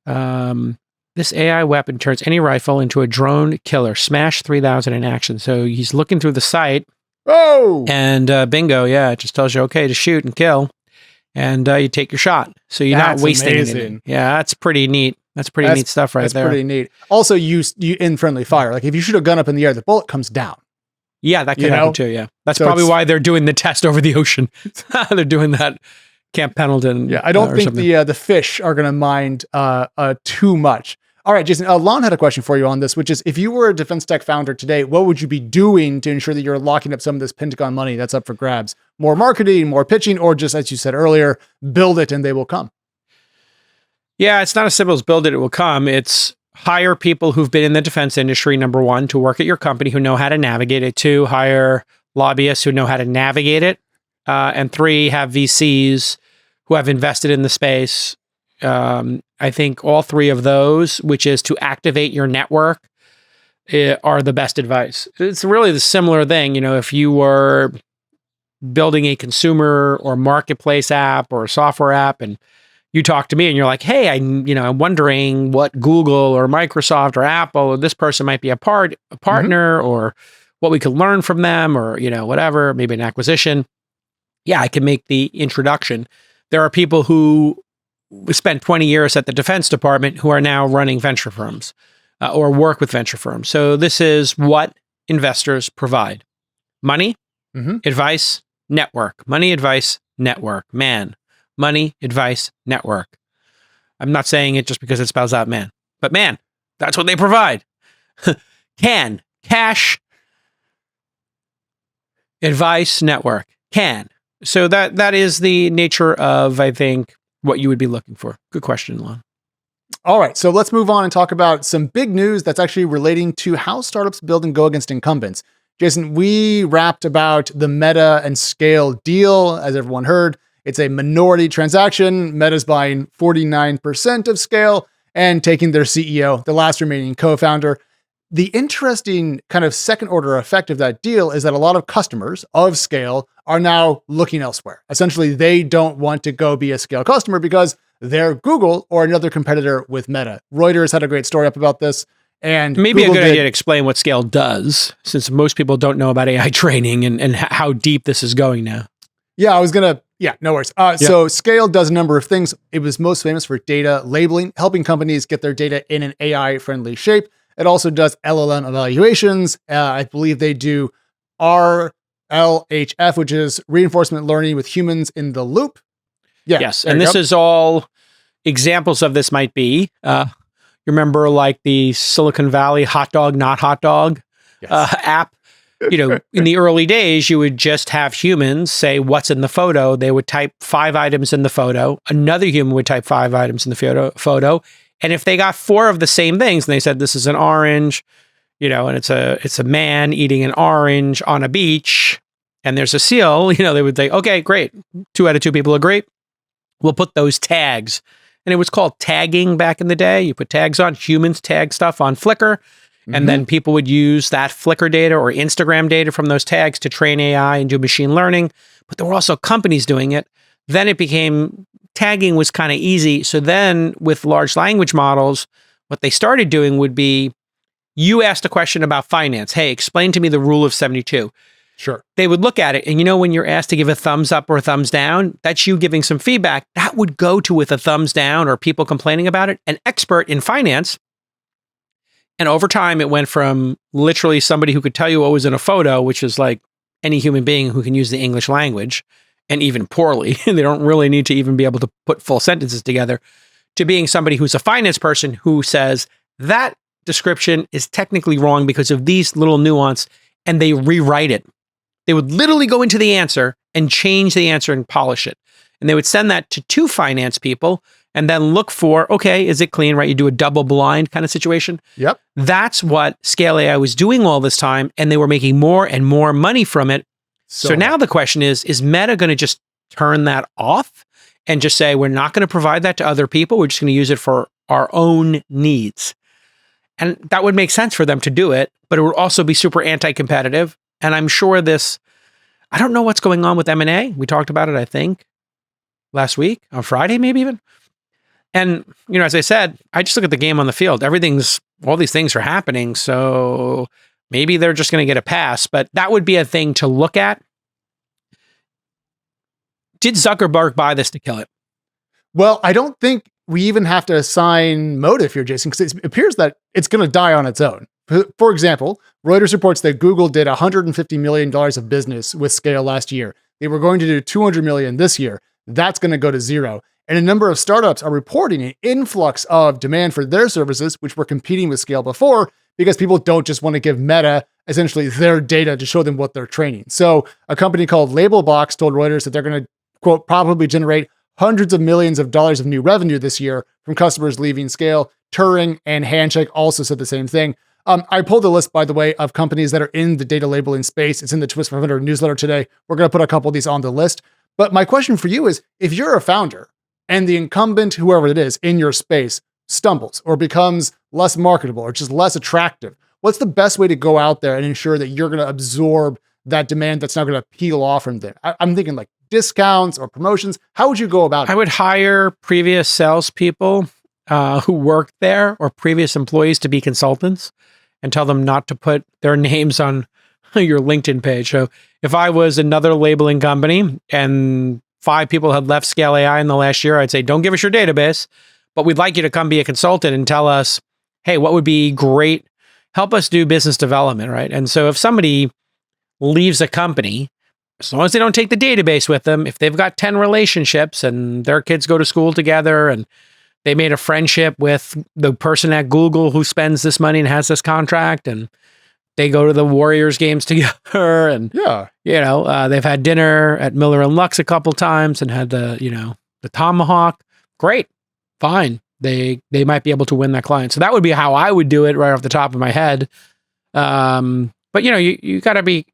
This AI weapon turns any rifle into a drone killer. Smash 3000 in action. So he's looking through the site. Oh! And bingo, yeah, it just tells you, okay, to shoot and kill. And you take your shot. So you're not wasting anything. Yeah, that's pretty neat. That's pretty neat stuff right there. That's pretty neat. Also, you in friendly fire. Like if you shoot a gun up in the air, the bullet comes down. Yeah, that could happen too, yeah. That's probably why they're doing the test over the ocean. They're doing that Camp Pendleton. Yeah, I don't think the fish are going to mind too much. All right, Jason, Lon had a question for you on this, which is if you were a defense tech founder today, what would you be doing to ensure that you're locking up some of this Pentagon money that's up for grabs? More marketing, more pitching, or just, as you said earlier, build it and they will come? Yeah, it's not as simple as build it will come. It's hire people who've been in the defense industry, number one, to work at your company who know how to navigate it. Two, hire lobbyists who know how to navigate it. And three, have VCs who have invested in the space. I think all three of those, which is to activate your network, are the best advice. It's really the similar thing. If you were building a consumer or marketplace app or a software app and you talk to me and you're like, hey, I'm wondering what Google or Microsoft or Apple or this person might be a partner or what we could learn from them or, whatever, maybe an acquisition. Yeah, I can make the introduction. There are people who spent 20 years at the Defense Department who are now running venture firms or work with venture firms. So this is what investors provide. Money, advice, network. Money, advice, network. Man. Money, advice, network. I'm not saying it just because it spells out man. But man, that's what they provide. Cash, advice, network. So that is the nature of, I think, what you would be looking for. Good question, Lon. All right, so let's move on and talk about some big news that's actually relating to how startups build and go against incumbents. Jason, we rapped about the Meta and Scale deal, as everyone heard. It's a minority transaction. Meta's buying 49% of Scale and taking their CEO, the last remaining co-founder. The interesting kind of second order effect of that deal is that a lot of customers of Scale are now looking elsewhere. Essentially, they don't want to go be a Scale customer because they're Google or another competitor with Meta. Reuters had a great story up about this. And maybe Google a good idea to explain what Scale does, since most people don't know about AI training and how deep this is going now. Yeah, no worries. So Scale does a number of things. It was most famous for data labeling, helping companies get their data in an AI-friendly shape. It also does LLM evaluations. I believe they do RLHF, which is reinforcement learning with humans in the loop. Yeah. Yes, and this is all examples of this might be. You remember like the Silicon Valley hot dog, not hot dog app? In the early days, you would just have humans say what's in the photo. They would type 5 items in the photo. Another human would type 5 items in the photo. And if they got 4 of the same things, and they said this is an orange, and it's a man eating an orange on a beach, and there's a seal, they would say, okay, great. 2 out of 2 people agree. We'll put those tags. And it was called tagging back in the day. You put tags on, humans tag stuff on Flickr, and then people would use that Flickr data or Instagram data from those tags to train AI and do machine learning. But there were also companies doing it. Then it became, tagging was kind of easy. So then with large language models, what they started doing would be, you asked a question about finance. Hey, explain to me the rule of 72. Sure. They would look at it, and when you're asked to give a thumbs up or a thumbs down, that's you giving some feedback. That would go to, with a thumbs down or people complaining about it, an expert in finance. And over time, it went from literally somebody who could tell you what was in a photo, which is like any human being who can use the English language, and even poorly. They don't really need to even be able to put full sentences together, to being somebody who's a finance person who says that description is technically wrong because of these little nuance, and they rewrite it. They would literally go into the answer and change the answer and polish it. And they would send that to 2 finance people and then look for, okay, is it clean, right? You do a double blind kind of situation. Yep. That's what Scale AI was doing all this time, and they were making more and more money from it. So now the question is Meta going to just turn that off and just say, we're not going to provide that to other people. We're just going to use it for our own needs. And that would make sense for them to do it, but it would also be super anti-competitive. And I'm sure I don't know what's going on with M&A. We talked about it, I think, last week, on Friday, maybe even. And, as I said, I just look at the game on the field. All these things are happening. So maybe they're just going to get a pass, but that would be a thing to look at. Did Zuckerberg buy this to kill it? Well, I don't think we even have to assign motive here, Jason, because it appears that it's going to die on its own. For example, Reuters reports that Google did $150 million of business with Scale last year. They were going to do $200 million this year. That's going to go to zero. And a number of startups are reporting an influx of demand for their services, which were competing with Scale before, because people don't just want to give Meta essentially their data to show them what they're training. So a company called Labelbox told Reuters that they're going to, quote, probably generate hundreds of millions of dollars of new revenue this year from customers leaving Scale. Turing and Handshake also said the same thing. I pulled a list, by the way, of companies that are in the data labeling space. It's in the Twist 500 newsletter today. We're going to put a couple of these on the list. But my question for you is, if you're a founder and the incumbent, whoever it is in your space, stumbles or becomes less marketable or just less attractive, what's the best way to go out there and ensure that you're going to absorb that demand that's not going to peel off from them? I'm thinking like discounts or promotions. How would you go about it? I would hire previous salespeople who worked there or previous employees to be consultants and tell them not to put their names on your LinkedIn page. So if I was another labeling company and 5 people had left Scale AI in the last year, I'd say, don't give us your database, but we'd like you to come be a consultant and tell us, hey, what would be great? Help us do business development, right? And so if somebody leaves a company, as long as they don't take the database with them, if they've got 10 relationships and their kids go to school together and they made a friendship with the person at Google who spends this money and has this contract, and they go to the Warriors games together, and they've had dinner at Miller and Lux a couple times and had the tomahawk. Great, fine. They might be able to win that client. So that would be how I would do it right off the top of my head. But you got to be,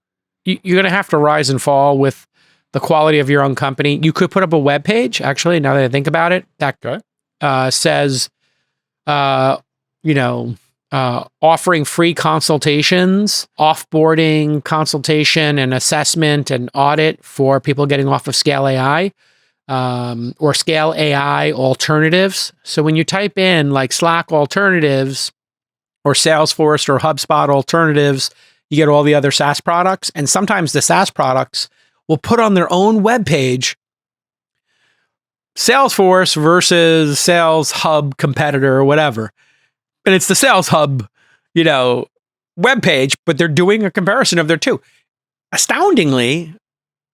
you're going to have to rise and fall with the quality of your own company. You could put up a web page, actually, now that I think about it, that says, offering free consultations, offboarding consultation and assessment and audit for people getting off of Scale AI, or Scale AI alternatives. So when you type in like Slack alternatives or Salesforce or HubSpot alternatives, you get all the other SaaS products. And sometimes the SaaS products will put on their own webpage Salesforce versus Sales Hub competitor or whatever. And it's the Sales Hub, webpage, but they're doing a comparison of their two. Astoundingly,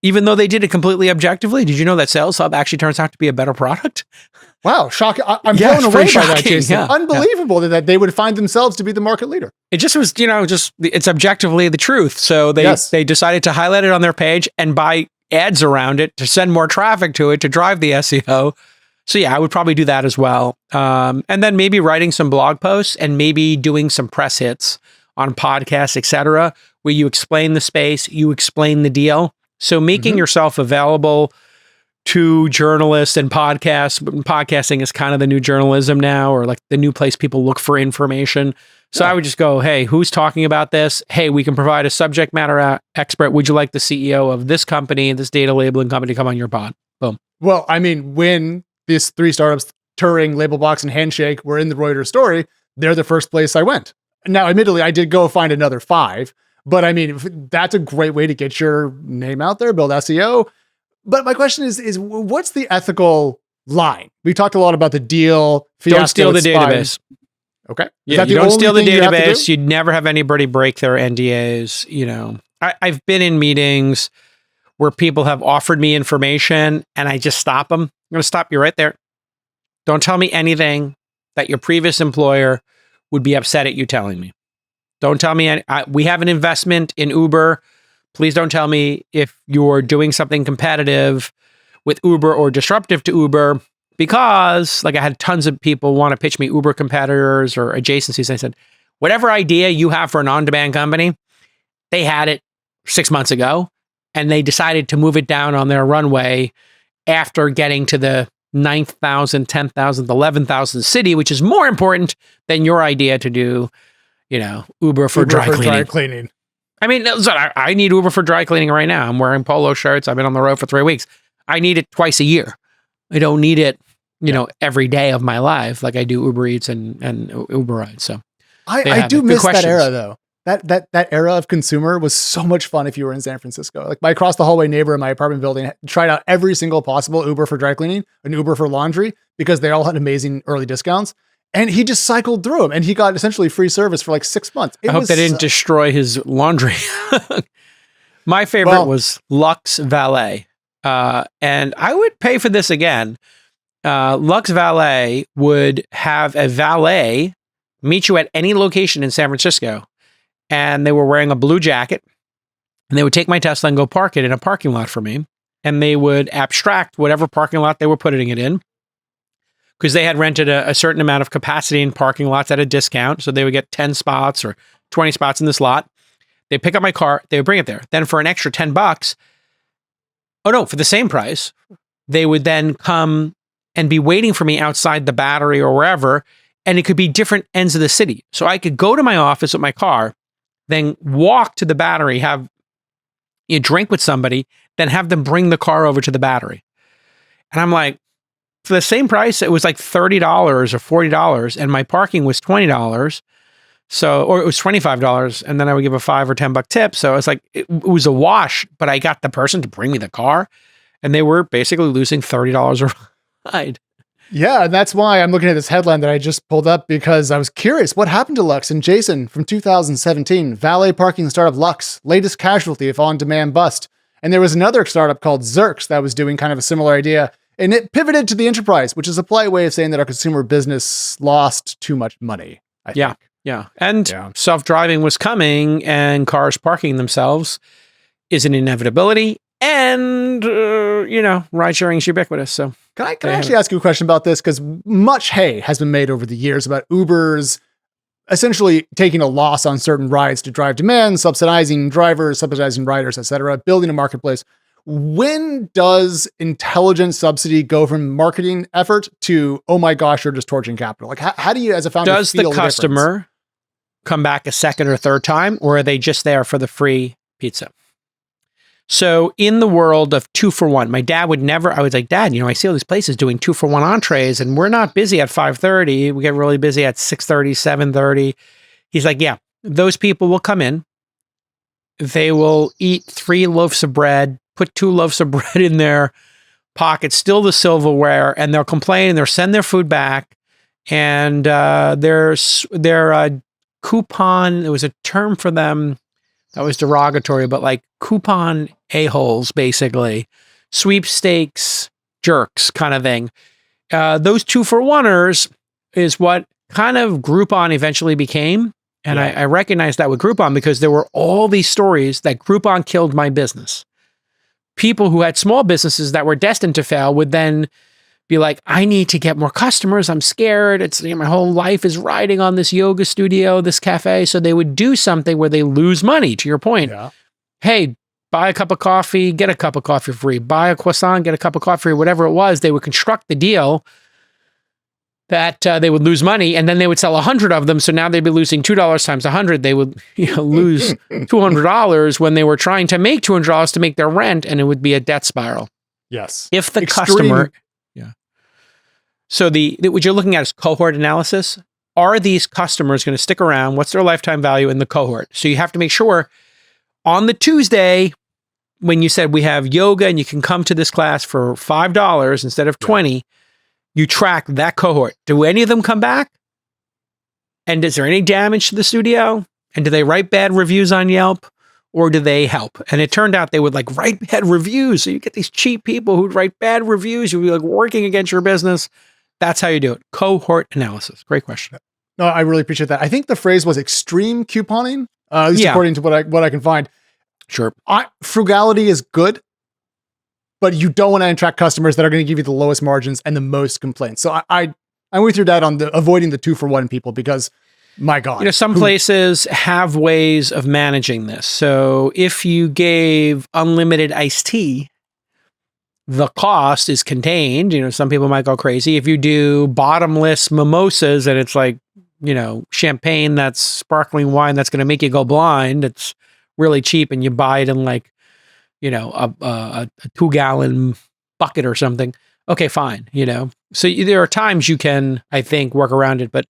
even though they did it completely objectively, did you know that Sales Hub actually turns out to be a better product? Wow, shocking. I'm blown away by that, Jason. Yeah. Unbelievable that they would find themselves to be the market leader. It just was, it's objectively the truth. So they decided to highlight it on their page and buy ads around it to send more traffic to it to drive the SEO. So yeah, I would probably do that as well. And then maybe writing some blog posts and maybe doing some press hits on podcasts, etc., where you explain the space, you explain the deal. So making yourself available to journalists and podcasts. Podcasting is kind of the new journalism now, or like the new place people look for information. So I would just go, hey, who's talking about this? Hey, we can provide a subject matter expert. Would you like the CEO of this company, this data labeling company, to come on your pod? Boom. Well, I mean, when these three startups, Turing, Labelbox, and Handshake, were in the Reuters story, they're the first place I went. Now, admittedly, I did go find another 5, but I mean, that's a great way to get your name out there, build SEO. But my question is what's the ethical line? We talked a lot about the deal. Don't steal the database. Okay. Yeah, you don't steal the database. You'd never have anybody break their NDAs. I've been in meetings where people have offered me information and I just stop them. I'm going to stop you right there. Don't tell me anything that your previous employer would be upset at you telling me. Don't tell me, we have an investment in Uber. Please don't tell me if you're doing something competitive with Uber or disruptive to Uber, because I had tons of people want to pitch me Uber competitors or adjacencies. I said, whatever idea you have for an on-demand company, they had it 6 months ago and they decided to move it down on their runway after getting to the 9,000, 10,000, 11,000 city, which is more important than your idea to do, Uber for dry cleaning. I mean, I need Uber for dry cleaning right now. I'm wearing polo shirts. I've been on the road for 3 weeks. I need it twice a year. I don't need it, every day of my life like I do Uber Eats and Uber rides. So I do miss that era though. That era of consumer was so much fun if you were in San Francisco. Like my across the hallway neighbor in my apartment building tried out every single possible Uber for dry cleaning and Uber for laundry because they all had amazing early discounts. And he just cycled through them and he got essentially free service for 6 months. I hope they didn't destroy his laundry. My favorite was Lux Valet. And I would pay for this again. Lux Valet would have a valet meet you at any location in San Francisco. And they were wearing a blue jacket. And they would take my Tesla and go park it in a parking lot for me. And they would abstract whatever parking lot they were putting it in, because they had rented a certain amount of capacity in parking lots at a discount. So they would get 10 spots or 20 spots in this lot. They'd pick up my car. They would bring it there. Then for an extra $10, for the same price, they would then come and be waiting for me outside the Battery or wherever. And it could be different ends of the city. So I could go to my office with my car, then walk to the Battery, have a drink with somebody, then have them bring the car over to the Battery. And I'm like, for the same price, it was like $30 or $40, and my parking was $20. Or it was $25, and then I would give a $5 or $10 tip. So it's like, it was a wash, but I got the person to bring me the car, and they were basically losing $30 a ride. Yeah, and that's why I'm looking at this headline that I just pulled up, because I was curious what happened to Lux. And Jason, from 2017, valet parking startup Lux, latest casualty of on-demand bust. And there was another startup called Xers that was doing kind of a similar idea. And it pivoted to the enterprise, which is a polite way of saying that our consumer business lost too much money, I think. Yeah. And self-driving was coming, and cars parking themselves is an inevitability. And, ride sharing is ubiquitous. So can I actually ask you a question about this? Because much hay has been made over the years about Uber's essentially taking a loss on certain rides to drive demand, subsidizing drivers, subsidizing riders, etc., building a marketplace. When does intelligent subsidy go from marketing effort to, oh my gosh, you're just torching capital? How do you, as a founder, does feel the customer come back a second or third time, or are they just there for the free pizza? So in the world of 2-for-1, my dad would never, I was like, Dad, I see all these places doing 2-for-1 entrees and we're not busy at 5:30. We get really busy at 6:30, 7:30. He's like, yeah, those people will come in. They will eat 3 loaves of bread, put 2 loaves of bread in their pocket, steal the silverware, and they'll complain and they'll send their food back. And their coupon, there was a term for them that was derogatory, but like coupon a-holes, basically. Sweepstakes jerks kind of thing. Those 2-for-1ers is what kind of Groupon eventually became. And I recognized that with Groupon because there were all these stories that Groupon killed my business. People who had small businesses that were destined to fail would then be like, I need to get more customers. I'm scared. It's my whole life is riding on this yoga studio, this cafe. So they would do something where they lose money, to your point. Yeah. Hey, buy a cup of coffee, get a cup of coffee free. Buy a croissant, get a cup of coffee free. Whatever it was, they would construct the deal that they would lose money, and then they would sell 100 of them. So now they'd be losing $2 times 100. They would lose $200 when they were trying to make $200 to make their rent, and it would be a debt spiral. Yes. If the customer... So what you're looking at is cohort analysis. Are these customers going to stick around? What's their lifetime value in the cohort? So you have to make sure on the Tuesday, when you said we have yoga and you can come to this class for $5 instead of 20, you track that cohort. Do any of them come back? And is there any damage to the studio? And do they write bad reviews on Yelp? Or do they help? And it turned out they would like write bad reviews. So you get these cheap people who'd write bad reviews. You'd be like working against your business. That's how you do it. Cohort analysis. Great question. No, I really appreciate that. I think the phrase was extreme couponing, at least according to what I can find. Sure. Frugality is good, but you don't want to attract customers that are going to give you the lowest margins and the most complaints. So I'm with your dad on avoiding the 2-for-1 people because, my God. Some places have ways of managing this. So if you gave unlimited iced tea, the cost is contained. Some people might go crazy. If you do bottomless mimosas and it's like, champagne that's sparkling wine that's going to make you go blind, it's really cheap and you buy it in like, a 2-gallon bucket or something. Okay, fine. So there are times you can, I think, work around it. But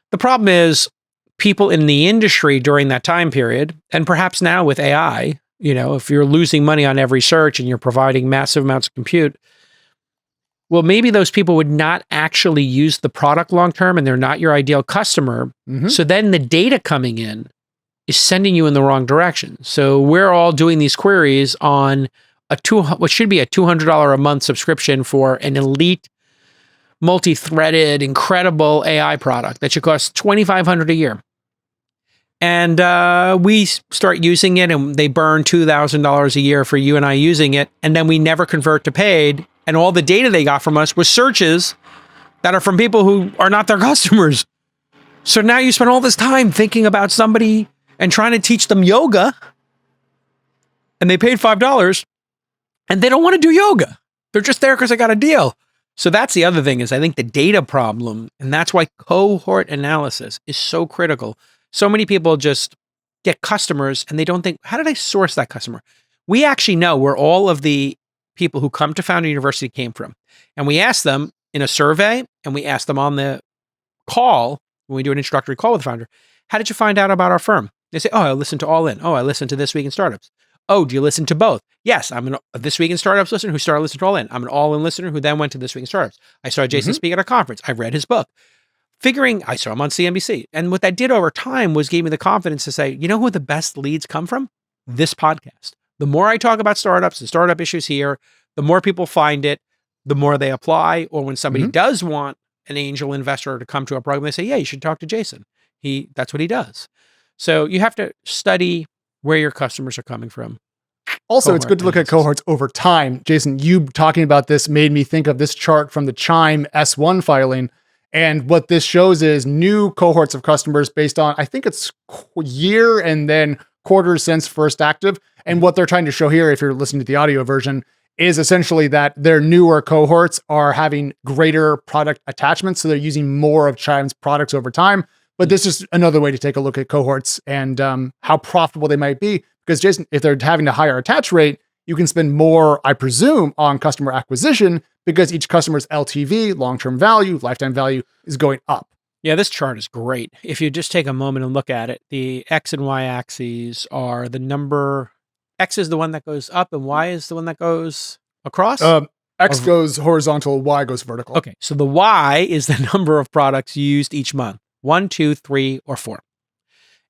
the problem is people in the industry during that time period, and perhaps now with AI, if you're losing money on every search and you're providing massive amounts of compute, well, maybe those people would not actually use the product long-term and they're not your ideal customer. Mm-hmm. So then the data coming in is sending you in the wrong direction. So we're all doing these queries on what should be a $200 a month subscription for an elite, multi-threaded, incredible AI product that should cost $2,500 a year. And we start using it and they burn $2,000 a year for you and I using it. And then we never convert to paid. And all the data they got from us was searches that are from people who are not their customers. So now you spend all this time thinking about somebody and trying to teach them yoga. And they paid $5 and they don't want to do yoga. They're just there because they got a deal. So that's the other thing is I think the data problem, and that's why cohort analysis is so critical. So many people just get customers and they don't think, how did I source that customer? We actually know where all of the people who come to Founder University came from. And we ask them in a survey and we ask them on the call, when we do an introductory call with the founder, how did you find out about our firm? They say, oh, I listened to All In. Oh, I listened to This Week in Startups. Oh, do you listen to both? Yes, I'm a This Week in Startups listener who started listening to All In. I'm an All In listener who then went to This Week in Startups. I saw Jason speak at a conference. I read his book. I saw him on CNBC. And what that did over time was gave me the confidence to say, you know who the best leads come from? This podcast. The more I talk about startups and startup issues here, the more people find it, the more they apply. Or when somebody does want an angel investor to come to a program, they say, yeah, you should talk to Jason. That's what he does. So you have to study where your customers are coming from. Also, it's good to look at cohorts over time. Jason, you talking about this made me think of this chart from the Chime S1 filing. And what this shows is new cohorts of customers based on, I think it's year and then quarters since first active. And what they're trying to show here, if you're listening to the audio version, is essentially that their newer cohorts are having greater product attachments. So they're using more of Chime's products over time. But this is another way to take a look at cohorts and how profitable they might be. Because Jason, if they're having a higher attach rate, you can spend more, I presume, on customer acquisition because each customer's LTV, long-term value, lifetime value is going up. Yeah, this chart is great. If you just take a moment and look at it, the X and Y axes are the number. X is the one that goes up and Y is the one that goes across? X goes horizontal, Y goes vertical. Okay, so the Y is the number of products used each month. 1, 2, 3, or 4.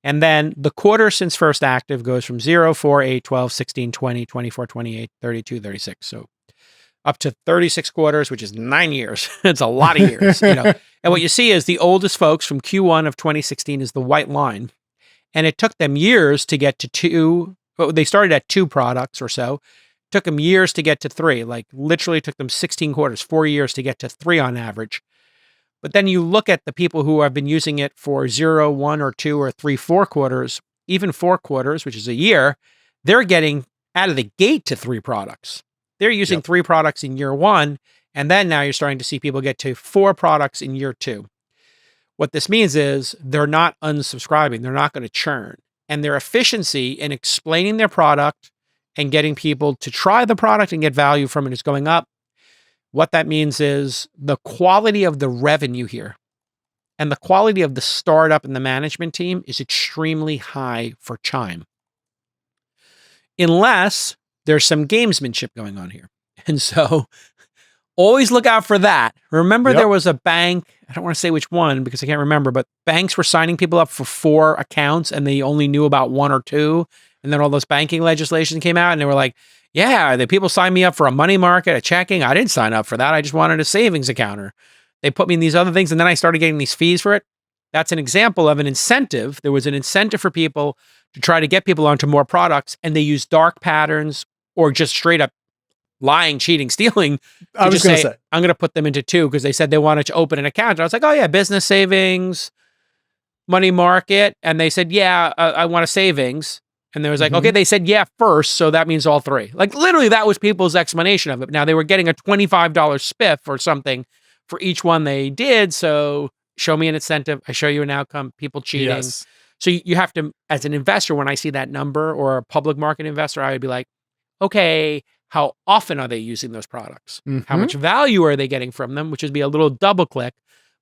And then the quarter since first active goes from 0, 4, 8, 12, 16, 20, 24, 28, 32, 36. So up to 36 quarters, which is 9 years. It's a lot of years. And what you see is the oldest folks from Q1 of 2016 is the white line. And it took them years to get to 2. Well, they started at 2 products or so. Took them years to get to 3. Like literally took them 16 quarters, 4 years to get to 3 on average. But then you look at the people who have been using it for 0, 1, or 2, or 3, 4 quarters, even 4 quarters, which is a year, they're getting out of the gate to 3 products. They're using 3 products in year 1, and then now you're starting to see people get to 4 products in year 2. What this means is they're not unsubscribing. They're not going to churn. And their efficiency in explaining their product and getting people to try the product and get value from it is going up. What that means is the quality of the revenue here and the quality of the startup and the management team is extremely high for Chime. Unless there's some gamesmanship going on here. And so always look out for that. Remember there was a bank, I don't want to say which one because I can't remember, but banks were signing people up for 4 accounts and they only knew about 1 or 2. And then all those banking legislation came out and they were like, yeah, the people signed me up for a money market, a checking. I didn't sign up for that. I just wanted a savings account. Or they put me in these other things and then I started getting these fees for it. That's an example of an incentive. There was an incentive for people to try to get people onto more products and they use dark patterns or just straight up lying, cheating, stealing. I was going to say, I'm going to put them into 2 because they said they wanted to open an account. And I was like, oh yeah, business savings, money market. And they said, yeah, I want a savings. And they was like, okay, they said, yeah, first. So that means all 3. Like literally that was people's explanation of it. Now they were getting a $25 spiff or something for each one they did. So show me an incentive. I show you an outcome, people cheating. Yes. So you have to, as an investor, when I see that number or a public market investor, I would be like, okay, how often are they using those products? How much value are they getting from them? Which would be a little double click.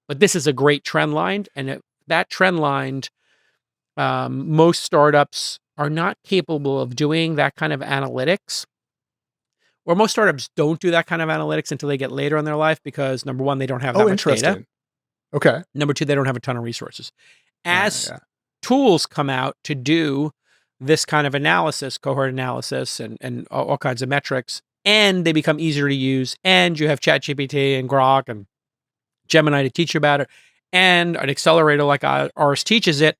But this is a great trend line. And that trend line, most startups are not capable of doing that kind of analytics. Or most startups don't do that kind of analytics until they get later in their life because number 1, they don't have that much data. Okay. Number 2, they don't have a ton of resources. As tools come out to do this kind of analysis, cohort analysis, and all kinds of metrics, and they become easier to use, and you have ChatGPT and Grok and Gemini to teach you about it, and an accelerator like ours teaches it,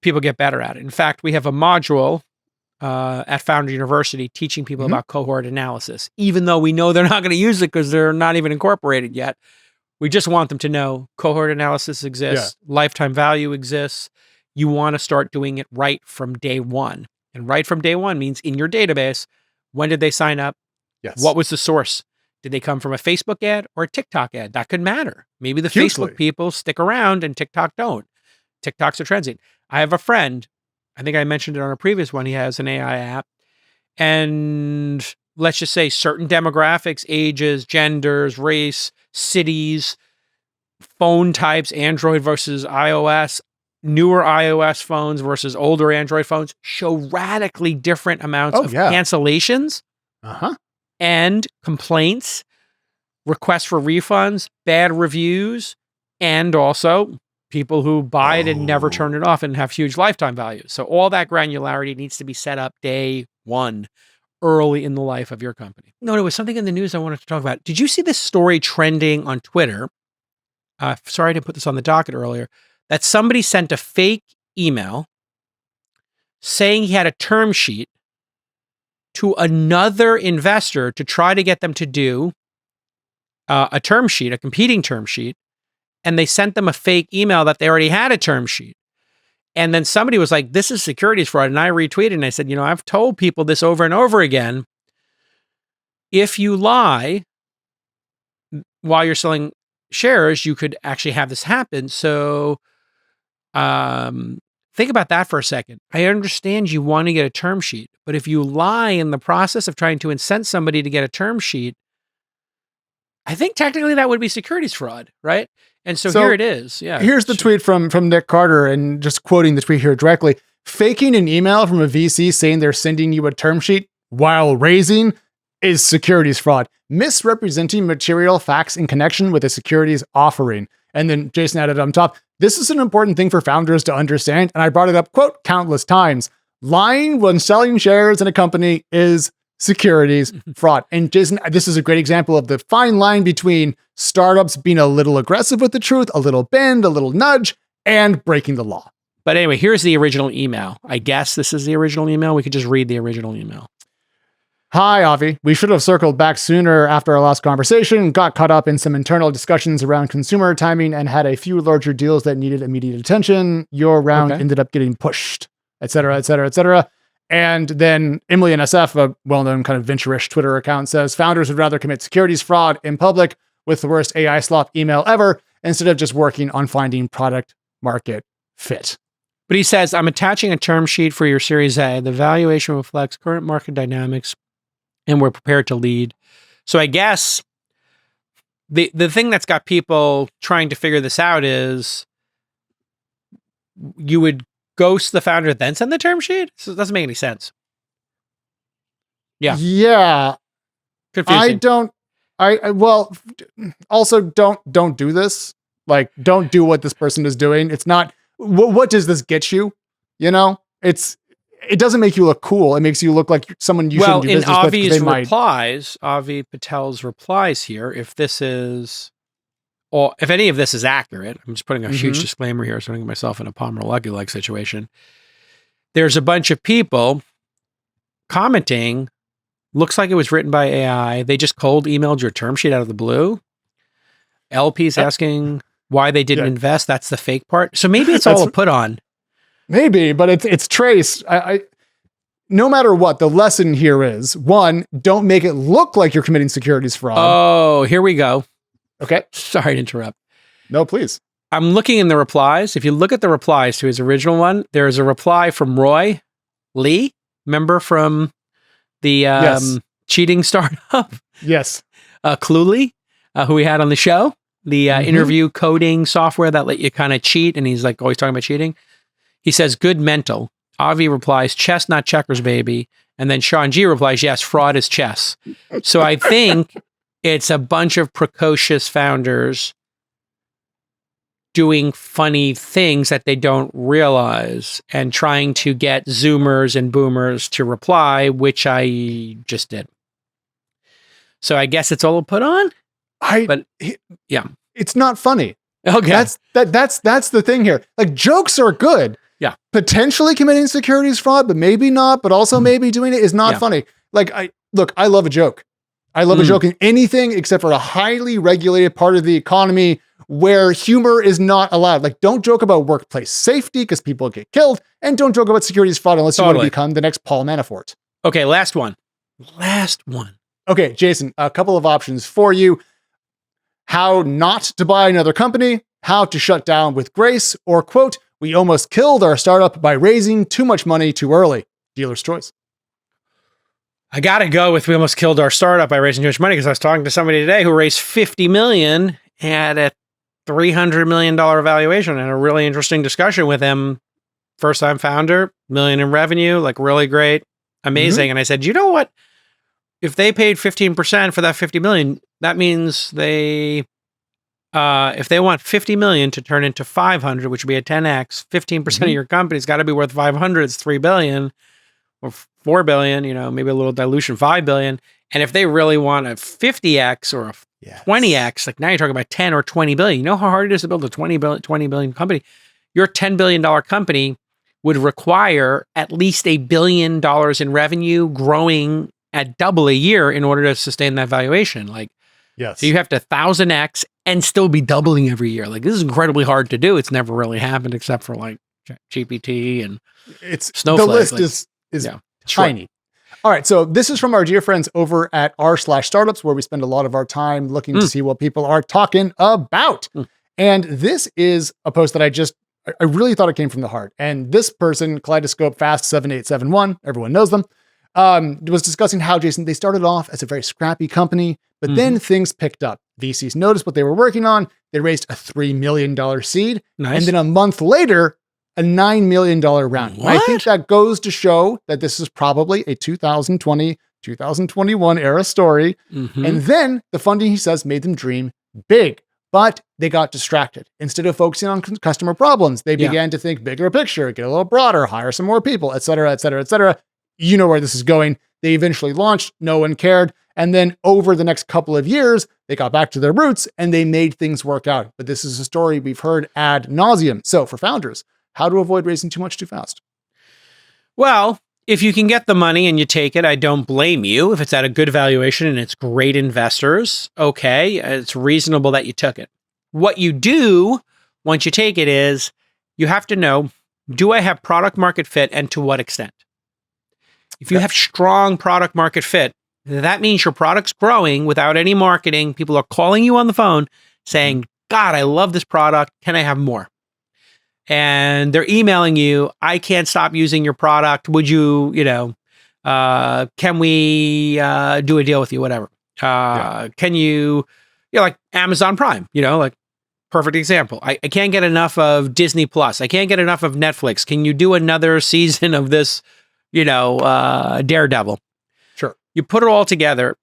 people get better at it. In fact, we have a module at Founder University teaching people about cohort analysis, even though we know they're not going to use it because they're not even incorporated yet. We just want them to know cohort analysis exists, lifetime value exists. You want to start doing it right from day 1. And right from day 1 means in your database, when did they sign up? Yes. What was the source? Did they come from a Facebook ad or a TikTok ad? That could matter. Maybe the Facebook people stick around and TikTok don't. TikToks are transient. I have a friend, I think I mentioned it on a previous one, he has an AI app, and let's just say certain demographics, ages, genders, race, cities, phone types, Android versus iOS, newer iOS phones versus older Android phones show radically different amounts of cancellations and complaints, requests for refunds, bad reviews, and also people who buy it and never turn it off and have huge lifetime value. So all that granularity needs to be set up day 1, early in the life of your company. No, there was something in the news I wanted to talk about. Did you see this story trending on Twitter? Sorry, I didn't put this on the docket earlier. That somebody sent a fake email saying he had a term sheet to another investor to try to get them to do a term sheet, a competing term sheet. And they sent them a fake email that they already had a term sheet. And then somebody was like, this is securities fraud. And I retweeted and I said, I've told people this over and over again. If you lie while you're selling shares, you could actually have this happen. So Think about that for a second. I understand you want to get a term sheet, but if you lie in the process of trying to incent somebody to get a term sheet, I think technically that would be securities fraud, right? And so here it is. Yeah. Here's the tweet from Nick Carter, and just quoting the tweet here directly. Faking an email from a VC saying they're sending you a term sheet while raising is securities fraud. Misrepresenting material facts in connection with a securities offering. And then Jason added on top, this is an important thing for founders to understand. And I brought it up, quote, countless times. Lying when selling shares in a company is securities fraud. And Jason, this is a great example of the fine line between startups being a little aggressive with the truth, a little bend, a little nudge, and breaking the law. But anyway, here's the original email. I guess this is the original email. We could just read the original email. Hi, Avi. We should have circled back sooner after our last conversation, got caught up in some internal discussions around consumer timing, and had a few larger deals that needed immediate attention. Your round ended up getting pushed, et cetera, et cetera, et cetera. And then Emily NSF, a well-known kind of venture-ish Twitter account, says founders would rather commit securities fraud in public with the worst AI slop email ever instead of just working on finding product market fit. But he says, I'm attaching a term sheet for your Series A. The valuation reflects current market dynamics, and we're prepared to lead. So I guess the thing that's got people trying to figure this out is you would ghost the founder, then send the term sheet? So it doesn't make any sense. Yeah. Yeah. Confusing. Well, also don't do this. Like, don't do what this person is doing. It's not, what does this get you? You know, it doesn't make you look cool. It makes you look like someone you shouldn't do business with. Well, in Avi Patel's replies here, if any of this is accurate, I'm just putting a huge disclaimer here, so I don't get myself in a Palmer Luckey-like situation. There's a bunch of people commenting, looks like it was written by AI. They just cold emailed your term sheet out of the blue. LP's asking why they didn't invest. That's the fake part. So maybe it's all a put on. Maybe, but it's trace. No matter what, the lesson here is, one, don't make it look like you're committing securities fraud. Oh, here we go. Okay. Sorry to interrupt. No, please. I'm looking in the replies. If you look at the replies to his original one, there's a reply from Roy Lee, member from the cheating startup. Yes. Cluely, who we had on the show, the interview coding software that let you kind of cheat. And he's like always talking about cheating. He says, good mental. Avi replies, chess, not checkers, baby. And then Sean G replies, yes, fraud is chess. So I think it's a bunch of precocious founders doing funny things that they don't realize and trying to get Zoomers and Boomers to reply, which I just did. So I guess it's all a put on. It's not funny. Okay. That's the thing here. Like, jokes are good. Yeah. Potentially committing securities fraud, but maybe not, but also maybe doing it is not funny. Like, I love a joke. I love a joke in anything except for a highly regulated part of the economy where humor is not allowed. Like, don't joke about workplace safety because people get killed, and don't joke about securities fraud unless you want to become the next Paul Manafort. Okay, last one. Okay, Jason, a couple of options for you. How not to buy another company, how to shut down with grace, or quote, we almost killed our startup by raising too much money too early. Dealer's choice. I got to go with we almost killed our startup by raising too much money because I was talking to somebody today who raised $50 million at a $300 million valuation, and a really interesting discussion with him. First time founder, $1 million in revenue, like really great, amazing. And I said, you know what? If they paid 15% for that 50 million, that means if they want 50 million to turn into 500, which would be a 10x, 15% of your company's got to be worth 500. It's 3 billion or 4 billion, maybe a little dilution, 5 billion. And if they really want a 50x or a 20x, like now you're talking about 10 or 20 billion. You know how hard it is to build a 20 billion company? Your $10 billion company would require at least $1 billion in revenue growing at double a year in order to sustain that valuation. So you have to 1,000x and still be doubling every year. Like, this is incredibly hard to do. It's never really happened except for like GPT and Snowflake. The list is tiny. All right. So this is from our dear friends over at r/startups, where we spend a lot of our time looking to see what people are talking about. And this is a post that I just I really thought it came from the heart. And this person, Kaleidoscope Fast 7871, everyone knows them, was discussing how, Jason, they started off as a very scrappy company, but then things picked up. VCs noticed what they were working on. They raised a $3 million seed. Nice. And then a month later, a $9 million round. And I think that goes to show that this is probably a 2020, 2021 era story. And then the funding, he says, made them dream big, but they got distracted. Instead of focusing on customer problems, they began to think bigger picture, get a little broader, hire some more people, et cetera, et cetera, et cetera. You know where this is going. They eventually launched. No one cared. And then over the next couple of years, they got back to their roots and they made things work out. But this is a story we've heard ad nauseum. So for founders, how to avoid raising too much too fast? Well, if you can get the money and you take it, I don't blame you. If it's at a good valuation and it's great investors, okay, it's reasonable that you took it. What you do once you take it is you have to know, do I have product market fit and to what extent? If you have strong product market fit, that means your product's growing without any marketing. People are calling you on the phone saying, God, I love this product. Can I have more? And they're emailing you, I can't stop using your product. Would you, can we do a deal with you? Whatever. Can you, like Amazon Prime, like perfect example. I can't get enough of Disney Plus. I can't get enough of Netflix. Can you do another season of this, Daredevil? Sure. You put it all together.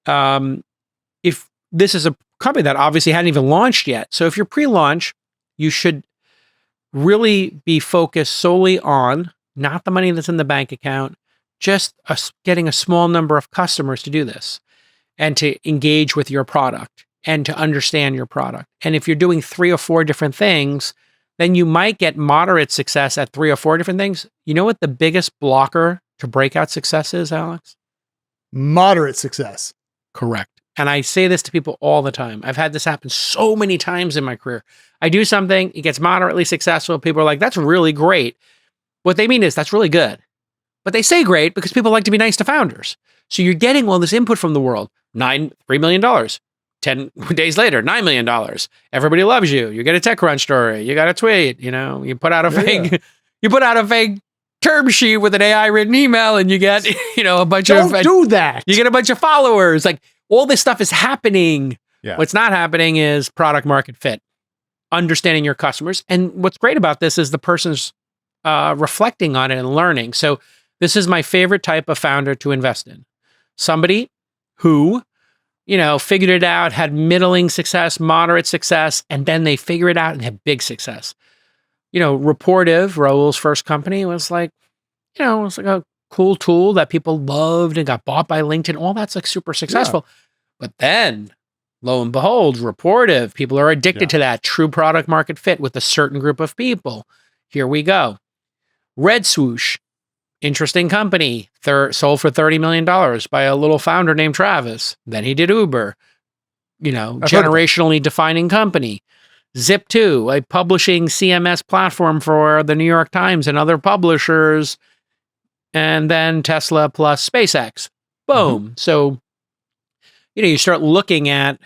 If this is a company that obviously hadn't even launched yet. So if you're pre-launch, you should really be focused solely on not the money that's in the bank account, just getting a small number of customers to do this and to engage with your product and to understand your product. And if you're doing 3 or 4 different things, then you might get moderate success at 3 or 4 different things. You know what the biggest blocker to breakout success is, Alex? Moderate success. Correct. And I say this to people all the time. I've had this happen so many times in my career. I do something, it gets moderately successful. People are like, that's really great. What they mean is that's really good. But they say great because people like to be nice to founders. So you're getting all this input from the world. $3 million. 10 days later, $9 million. Everybody loves you. You get a TechCrunch story. You got a tweet. You put out a fake, you put out a fake term sheet with an AI written email, and you get, a bunch of. Don't do that. You get a bunch of followers. Like all this stuff is happening. Yeah. What's not happening is product market fit, understanding your customers. And what's great about this is the person's reflecting on it and learning. So this is my favorite type of founder to invest in. Somebody who figured it out, had middling success, moderate success, and then they figure it out and have big success. Rapportive, Raul's first company, was like, it was like a cool tool that people loved and got bought by LinkedIn. All that's like super successful. Yeah. But then, lo and behold, Rapportive, people are addicted to that true product market fit with a certain group of people. Here we go. Red Swoosh, interesting company, sold for $30 million by a little founder named Travis. Then he did Uber, generationally defining company. Zip2, a publishing CMS platform for the New York Times and other publishers. And then Tesla plus SpaceX. Boom. So, you start looking at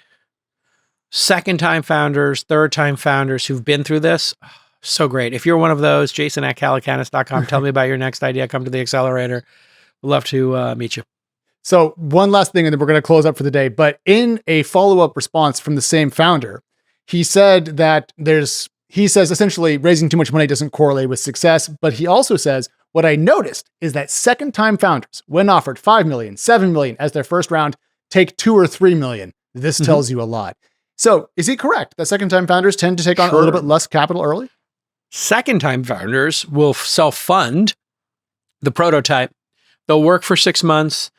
second-time founders, third-time founders who've been through this. So great. If you're one of those, jason@calacanis.com. Tell me about your next idea. Come to the accelerator. We'd love to meet you. So one last thing, and then we're going to close up for the day. But in a follow-up response from the same founder, he said that he says essentially raising too much money doesn't correlate with success. But he also says, what I noticed is that second-time founders, when offered $5 million, $7 million as their first round, take $2 or $3 million. This tells you a lot. So is he correct that second-time founders tend to take on a little bit less capital early? Second-time founders will self-fund the prototype. They'll work for 6 months,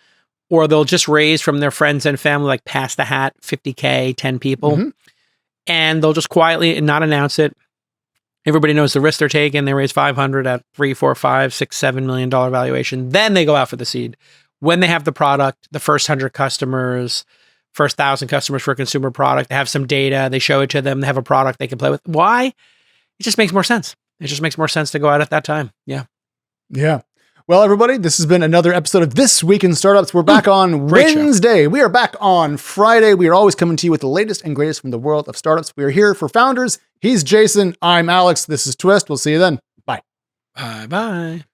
or they'll just raise from their friends and family, like pass the hat, 50K, 10 people. And they'll just quietly and not announce it. Everybody knows the risk they're taking. They raise 500 at 3, 4, 5, 6, $7 million valuation. Then they go out for the seed. When they have the product, the first 100 customers, first 1,000 customers for a consumer product, they have some data, they show it to them, they have a product they can play with. Why? It just makes more sense. It just makes more sense to go out at that time. Yeah. Yeah. Well, everybody, this has been another episode of This Week in Startups. We're back on Wednesday. We are back on Friday. We are always coming to you with the latest and greatest from the world of startups. We are here for founders. He's Jason. I'm Alex. This is Twist. We'll see you then. Bye. Bye-bye.